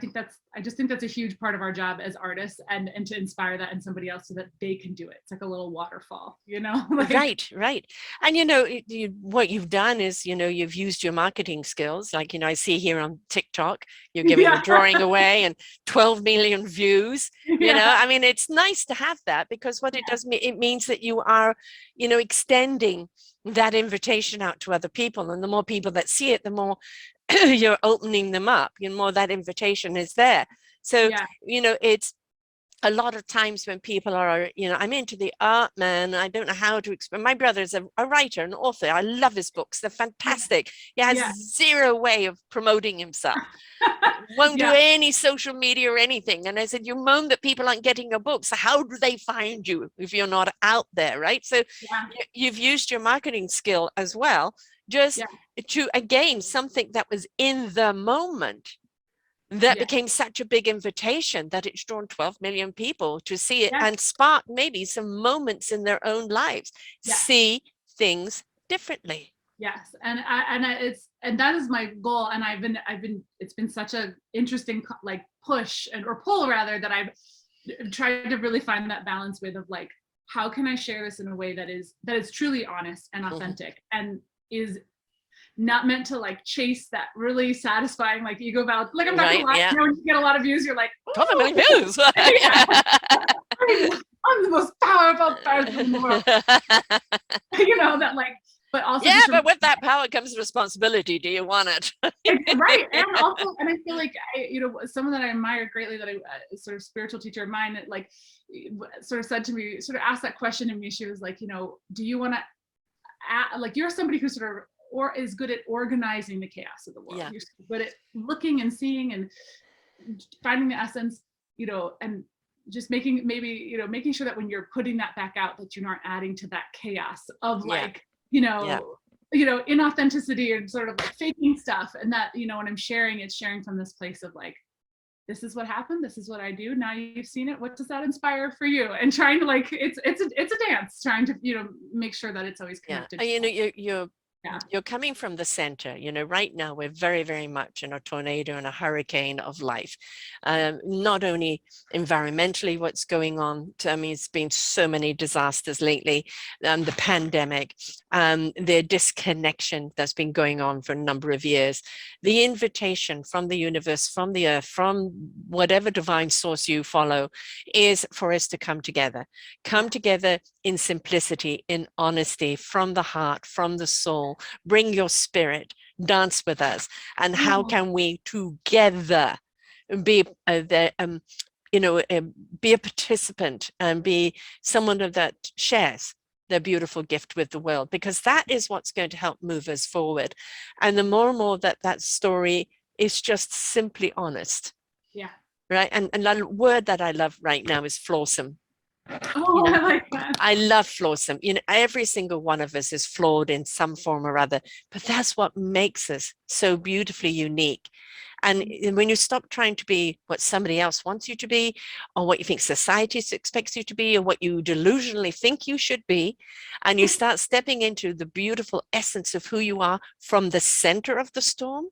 just think that's a huge part of our job as artists, and to inspire that in somebody else so that they can do it. It's like a little waterfall, Right. And what you've done is, you've used your marketing skills. Like, I see here on TikTok, you're giving a drawing away and 12 million views. I mean, it's nice to have that, because what it does, it means that you are, extending that invitation out to other people. And the more people that see it, the more you're opening them up, more that invitation is there. So, it's a lot of times when people are, I'm into the art, man, I don't know how to explain. My brother's a writer, an author. I love his books. They're fantastic. He has zero way of promoting himself. Won't do any social media or anything. And I said, you moan that people aren't getting your books. So how do they find you if you're not out there, right? So you've used your marketing skill as well, just to, again, something that was in the moment that became such a big invitation that it's drawn 12 million people to see it and spark maybe some moments in their own lives, see things differently. Yes. And that is my goal. And it's been such a interesting like push or pull rather, that I've tried to really find that balance with, of like, how can I share this in a way that is truly honest and authentic and is not meant to like chase that really satisfying like ego valid. Like, I'm not gonna lie, when you get a lot of views, you're like, 12 million views. I'm the most powerful person in the world. That like, it comes to responsibility. Do you want it? Right. And also, and I feel like someone that I admire greatly, that I sort of spiritual teacher of mine, that like sort of said to me, sort of asked that question to me. She was like, do you want to, like, you're somebody who sort of or is good at organizing the chaos of the world. Yeah. You're good at looking and seeing and finding the essence, and just making sure that when you're putting that back out, that you're not adding to that chaos of like, inauthenticity and sort of like faking stuff. And that, when I'm sharing, it's sharing from this place of like, this is what happened. This is what I do. Now you've seen it. What does that inspire for you? And trying to like, it's a dance, trying to, make sure that it's always connected. You're coming from the center. Right now we're very, very much in a tornado and a hurricane of life. Not only environmentally, what's going on. It's been so many disasters lately. The pandemic, the disconnection that's been going on for a number of years. The invitation from the universe, from the earth, from whatever divine source you follow, is for us to come together in simplicity, in honesty, from the heart, from the soul. Bring your spirit, dance with us. And how can we together be be a participant and be someone that shares their beautiful gift with the world, because that is what's going to help move us forward. And the more and more that story is just simply honest. Yeah. Right. And the word that I love right now is flawsome. Oh, I like that. I love flawsome. Every single one of us is flawed in some form or other, but that's what makes us so beautifully unique. And when you stop trying to be what somebody else wants you to be, or what you think society expects you to be, or what you delusionally think you should be, and you start stepping into the beautiful essence of who you are from the center of the storm,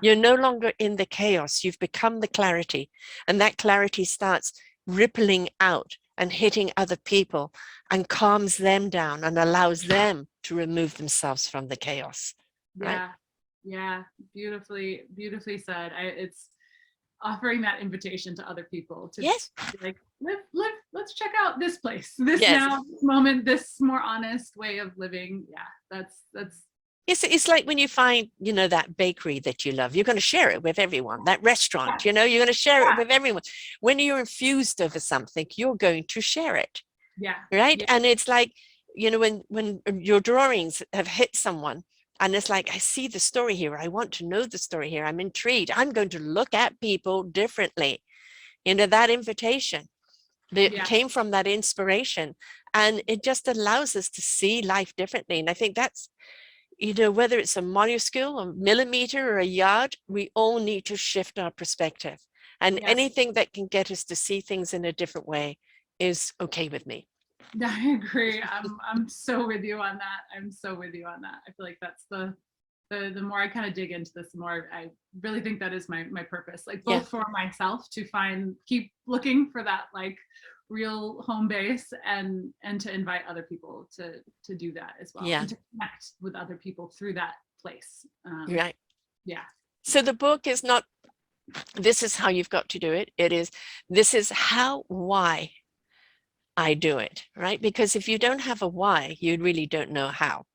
you're no longer in the chaos. You've become the clarity, and that clarity starts rippling out and hitting other people and calms them down and allows them to remove themselves from the chaos. Right? Yeah. Beautifully said. It's offering that invitation to other people to like, live, let's check out this place, this moment, this more honest way of living. Yeah, that's It's like when you find, that bakery that you love, you're going to share it with everyone. That restaurant, you're going to share it with everyone. When you're infused over something, you're going to share it. Yeah. Right. Yeah. And it's like, when your drawings have hit someone, and it's like, I see the story here. I want to know the story here. I'm intrigued. I'm going to look at people differently. That invitation that came from that inspiration. And it just allows us to see life differently. And I think that's, whether it's a molecule, a millimeter, or a yard, we all need to shift our perspective. And anything that can get us to see things in a different way is okay with me. I agree. I'm so with you on that. I feel like that's the more I kind of dig into this, the more I really think that is my purpose, like both for myself to keep looking for that like real home base, and to invite other people to do that as well, and to connect with other people through that place. Right. Yeah. So the book is not, this is how you've got to do it. This is why I do it, right? Because if you don't have a why, you really don't know how.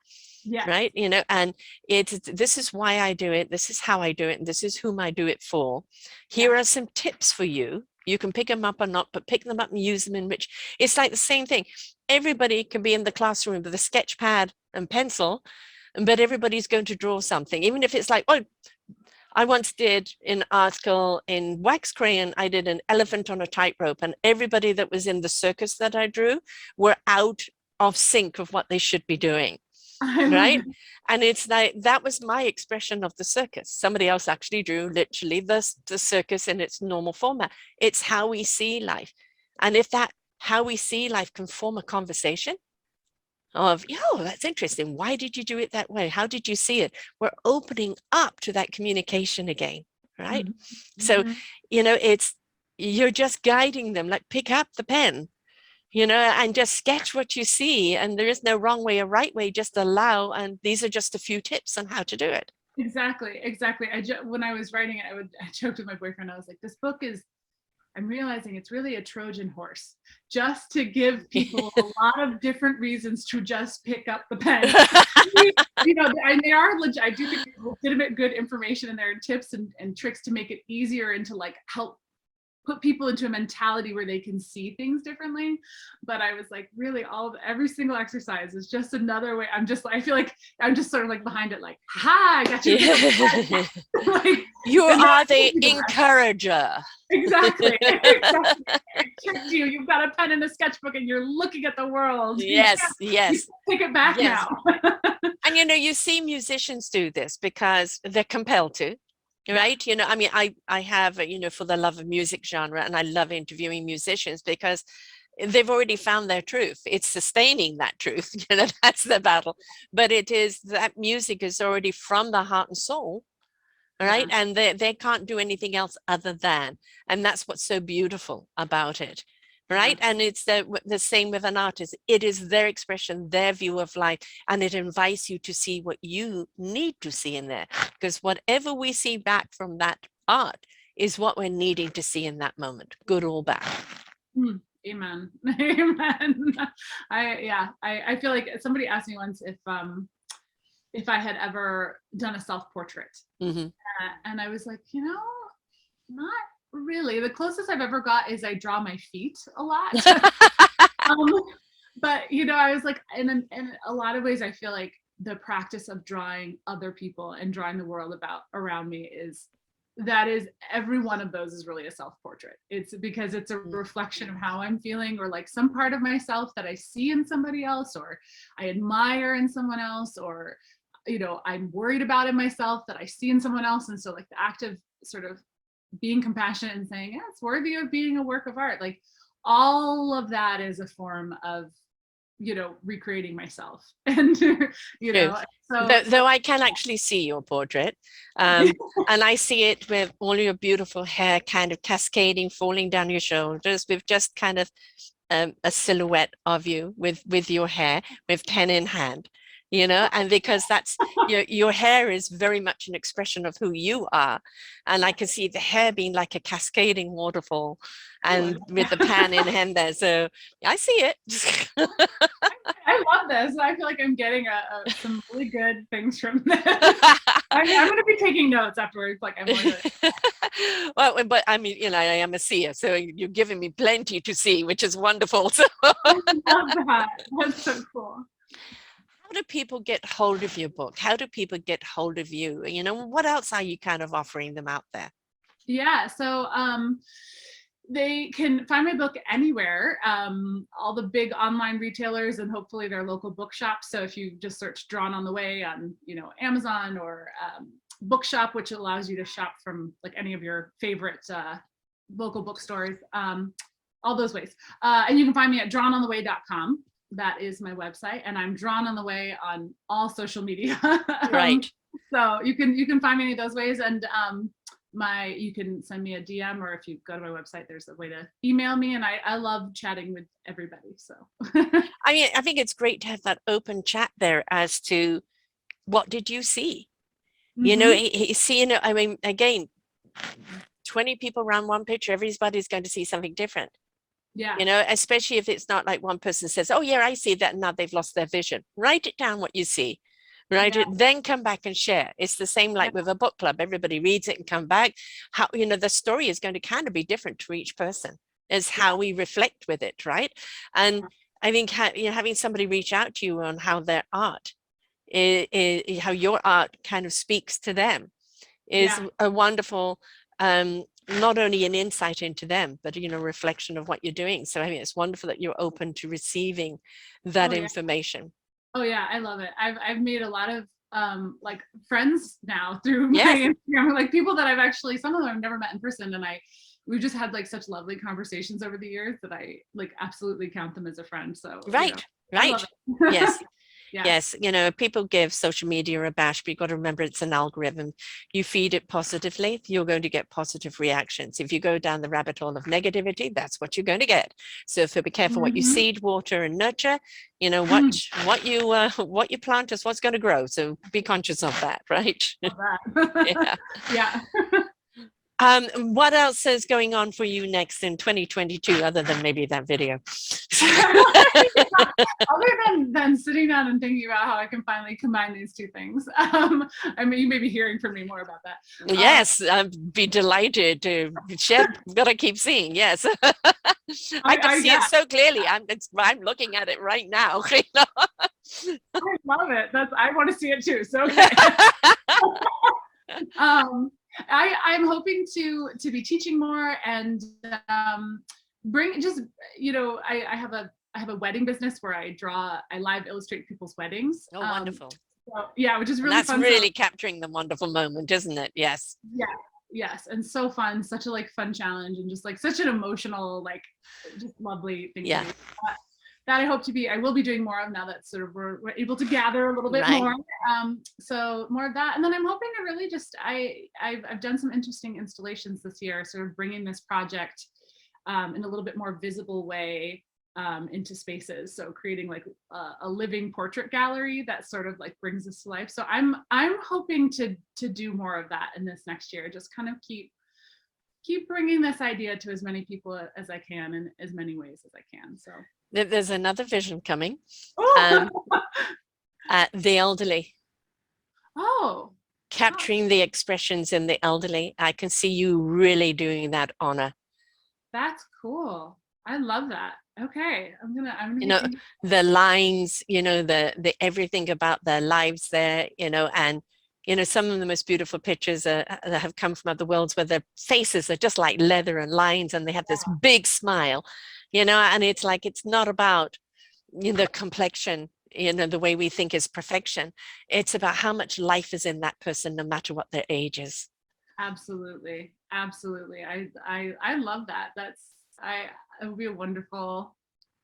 Yeah. Right. And this is why I do it. This is how I do it. And this is whom I do it for. Here are some tips for you. You can pick them up or not, but pick them up and use them in which it's like the same thing. Everybody can be in the classroom with a sketch pad and pencil, but everybody's going to draw something, even if it's like, I once did an article in wax crayon. I did an elephant on a tightrope, and everybody that was in the circus that I drew were out of sync of what they should be doing. Right. And it's like, that was my expression of the circus. Somebody else actually drew literally the circus in its normal format. It's how we see life. And if that how we see life can form a conversation of, that's interesting. Why did you do it that way? How did you see it? We're opening up to that communication again. Right. Mm-hmm. So, you're just guiding them, like pick up the pen, and just sketch what you see. And there is no wrong way or right way, just allow. And these are just a few tips on how to do it. Exactly. When I was writing it, I joked with my boyfriend. I was like, this book is I'm realizing it's really a Trojan horse, just to give people a lot of different reasons to just pick up the pen. You know, and they are legit. I do think there's legitimate good information in there, and tips and tricks to make it easier and to like help put people into a mentality where they can see things differently. But I was like, really, every single exercise is just another way. I feel like I'm just sort of like behind it, like, ha, I got you. Like, you are the encourager. Exactly. Exactly. I tricked you. You've got a pen and a sketchbook and you're looking at the world. Yes, yes. Take it back now. And you know, you see musicians do this because they're compelled to. Right. You know, I mean, I have, you know, for the love of music genre, and I love interviewing musicians because they've already found their truth. It's sustaining that truth. You know, that's the battle. But it is that music is already from the heart and soul. Right. Yeah. And they can't do anything else other than. And that's what's so beautiful about it. Right. Yeah. And it's the same with an artist. It is their expression, their view of life, and it invites you to see what you need to see in there. Because whatever we see back from that art is what we're needing to see in that moment, good or bad. Amen. Amen. I feel like somebody asked me once if I had ever done a self-portrait. Mm-hmm. And I was like, you know, not really. The closest I've ever got is I draw my feet a lot. But, you know, I was like, in a lot of ways, I feel like the practice of drawing other people and drawing the world around me is every one of those is really a self-portrait. It's because it's a reflection of how I'm feeling, or like some part of myself that I see in somebody else, or I admire in someone else, or, you know, I'm worried about in myself that I see in someone else. And so like the act of sort of being compassionate and saying, yeah, it's worthy of being a work of art. Like all of that is a form of, you know, recreating myself. And, you know, so. Though I can actually see your portrait, and I see it with all your beautiful hair kind of cascading, falling down your shoulders, with just kind of a silhouette of you with your hair, with pen in hand. You know, and because that's your hair is very much an expression of who you are. And I can see the hair being like a cascading waterfall, and with the pan in hand there. So I see it. I love this. I feel like I'm getting some really good things from this. I'm going to be taking notes afterwards. Like well, but I mean, you know, I am a seer, so you're giving me plenty to see, which is wonderful. So. I love that. That's so cool. How do people get hold of your book? How do people get hold of you? You know, what else are you kind of offering them out there? Yeah, so they can find my book anywhere, all the big online retailers and hopefully their local bookshops. So if you just search Drawn on the Way on, you know, Amazon or Bookshop, which allows you to shop from like any of your favorite local bookstores, all those ways. And you can find me at drawnontheway.com. That is my website, and I'm Drawn on the Way on all social media. Right. So you can find me any of those ways, and you can send me a DM, or if you go to my website, there's a way to email me, and I love chatting with everybody. So I mean, I think it's great to have that open chat there as to what did you see? Mm-hmm. You know, seeing it. I mean, again, 20 people around one picture, everybody's going to see something different. Yeah. You know, especially if it's not like one person says, oh yeah, I see that, and now they've lost their vision. Write it down what you see, write it, then come back and share. It's the same like with a book club. Everybody reads it and come back. How, you know, the story is going to kind of be different to each person. Is how we reflect with it, right? And I think you know, having somebody reach out to you on how their art, how your art kind of speaks to them, is a wonderful not only an insight into them, but, you know, reflection of what you're doing. So I mean, it's wonderful that you're open to receiving that information. Oh yeah, I love it. I've made a lot of like friends now through my Instagram, like people that I've actually, some of them I've never met in person, and we've just had like such lovely conversations over the years that I like absolutely count them as a friend. So right. Yes. Yes, you know, people give social media a bash, but you've got to remember it's an algorithm. You feed it positively, you're going to get positive reactions. If you go down the rabbit hole of negativity, that's what you're going to get. So be careful what you seed, water, and nurture. You know, what you plant is what's going to grow. So be conscious of that, right? Yeah. What else is going on for you next in 2022, other than maybe that video? Other than sitting down and thinking about how I can finally combine these two things. I mean, you may be hearing from me more about that. Yes, I'd be delighted to share. Gotta keep seeing. Yes, I can see it so clearly. I'm looking at it right now. You know? I love it. I want to see it too. So okay. I'm hoping to be teaching more and bring just, you know, I have a wedding business where I live illustrate people's weddings. Oh, wonderful. So, yeah, which is really and that's fun. That's really capturing the wonderful moment, isn't it? Yes. Yeah. Yes. And so fun, such a like fun challenge and just like such an emotional, like just lovely thing. Yeah. That I will be doing more of now that sort of we're able to gather a little bit more. So more of that. And then I'm hoping to really just, I've done some interesting installations this year, sort of bringing this project in a little bit more visible way into spaces. So creating like a living portrait gallery that sort of like brings this to life. So I'm hoping to do more of that in this next year, just kind of keep bringing this idea to as many people as I can in as many ways as I can. So there's another vision coming. The elderly. Oh. Capturing the expressions in the elderly. I can see you really doing that honor. That's cool. I love that. Okay, I'm gonna you know, the lines, you know, the everything about their lives there, you know, and you know, some of the most beautiful pictures that have come from other worlds where their faces are just like leather and lines and they have this big smile, you know, and it's like, it's not about, you know, the complexion, you know, the way we think is perfection. It's about how much life is in that person, no matter what their age is. Absolutely. Absolutely. I love that. It would be a wonderful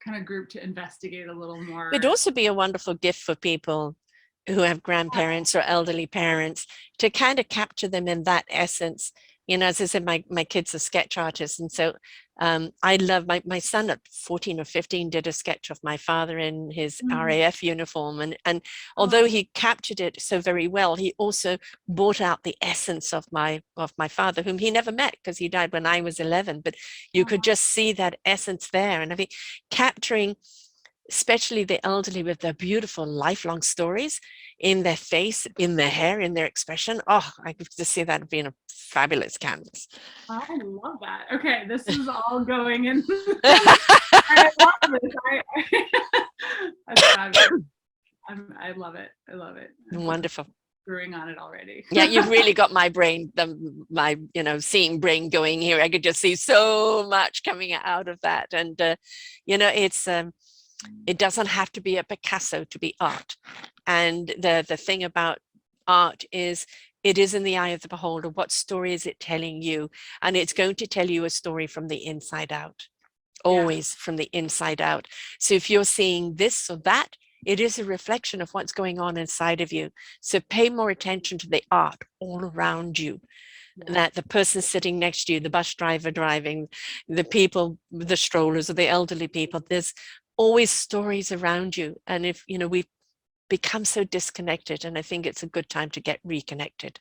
kind of group to investigate a little more. It'd also be a wonderful gift for people who have grandparents or elderly parents to kind of capture them in that essence. You know, as I said, my kids are sketch artists. And so I love my son at 14 or 15 did a sketch of my father in his RAF uniform. And although he captured it so very well, he also brought out the essence of my father, whom he never met because he died when I was 11. But you could just see that essence there. And I think capturing especially the elderly with their beautiful lifelong stories in their face, in their hair, in their expression. Oh, I could just see that being a fabulous canvas. I love that. Okay, this is all going in. I love this. That's fabulous. I love it. I love it. Wonderful. Brewing on it already. Yeah, you've really got my brain, my seeing brain going here. I could just see so much coming out of that, and it's. It doesn't have to be a Picasso to be art. And the thing about art is it is in the eye of the beholder. What story is it telling you? And it's going to tell you a story from the inside out, always from the inside out. So if you're seeing this or that, it is a reflection of what's going on inside of you. So pay more attention to the art all around you. That the person sitting next to you, the bus driver driving, the people, the strollers or the elderly people, there's always stories around you. And if, we've become so disconnected, and I think it's a good time to get reconnected.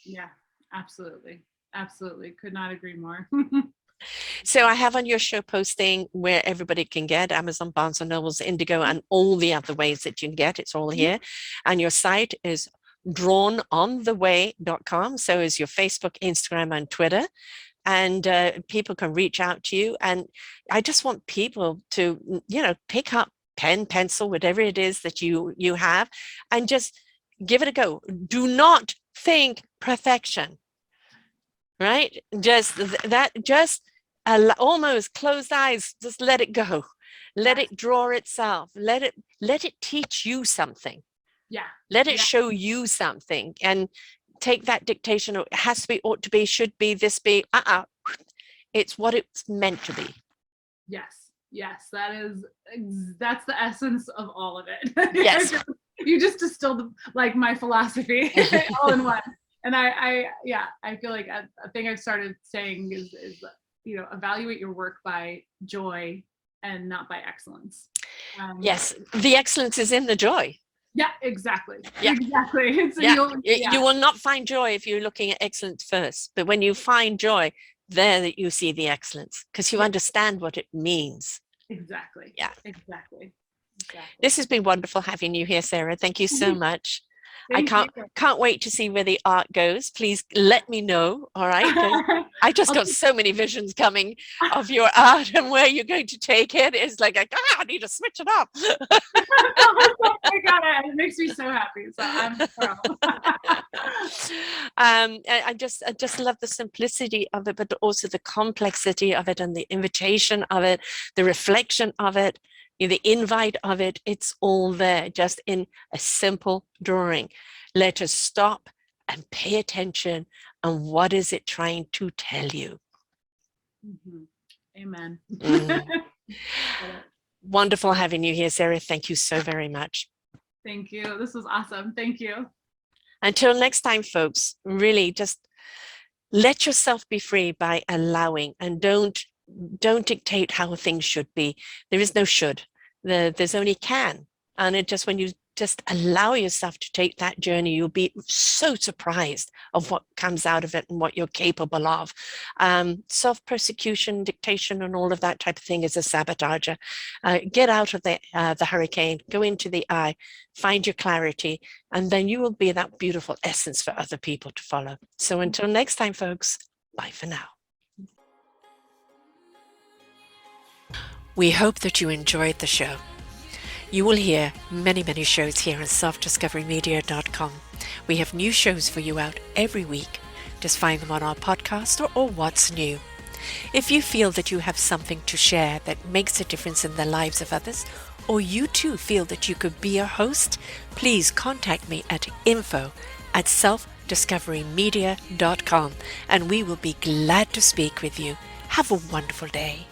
Yeah, absolutely. Absolutely. Could not agree more. So I have on your show posting where everybody can get Amazon, Barnes & Noble's, Indigo, and all the other ways that you can get. It's all here. And your site is drawnontheway.com. So is your Facebook, Instagram, and Twitter. And people can reach out to you. And I just want people to, pick up pen, pencil, whatever it is that you have, and just give it a go. Do not think perfection, right? Just almost closed eyes, just let it go. Let it draw itself. Let it teach you something. Yeah. Let it show you something. And take that dictation. It has to be, ought to be, should be, this be. It's what it's meant to be. Yes, that's the essence of all of it. Yes. You just distilled like my philosophy all in one. And I feel like a thing I've started saying is evaluate your work by joy and not by excellence. Yes, the excellence is in the joy. Yeah, exactly. Yeah. Exactly. You will not find joy if you're looking at excellence first. But when you find joy, there that you see the excellence because you understand what it means. Exactly. Yeah. Exactly. This has been wonderful having you here, Sarah. Thank you so much. I can't wait to see where the art goes. Please let me know. All right. I just got so many visions coming of your art and where you're going to take it. It's like, I need to switch it up. Oh my God, it makes me so happy. So I'm thrilled. I just love the simplicity of it, but also the complexity of it and the invitation of it, the reflection of it, the invite of it. It's all there just in a simple drawing. Let us stop and pay attention. And what is it trying to tell you? Amen. Wonderful having you here, Sarah. Thank you so very much. Thank you. This was awesome. Thank you. Until next time, folks, really just let yourself be free by allowing, and don't dictate how things should be. There is no should. There's only can. And it just, when you just allow yourself to take that journey, you'll be so surprised of what comes out of it and what you're capable of. Self-persecution, dictation, and all of that type of thing is a sabotager. Get out of the hurricane, go into the eye, find your clarity, and then you will be that beautiful essence for other people to follow. So until next time, folks, bye for now. We hope that you enjoyed the show. You will hear many, many shows here on selfdiscoverymedia.com. We have new shows for you out every week. Just find them on our podcast or What's New. If you feel that you have something to share that makes a difference in the lives of others, or you too feel that you could be a host, please contact me at info@selfdiscoverymedia.com and we will be glad to speak with you. Have a wonderful day.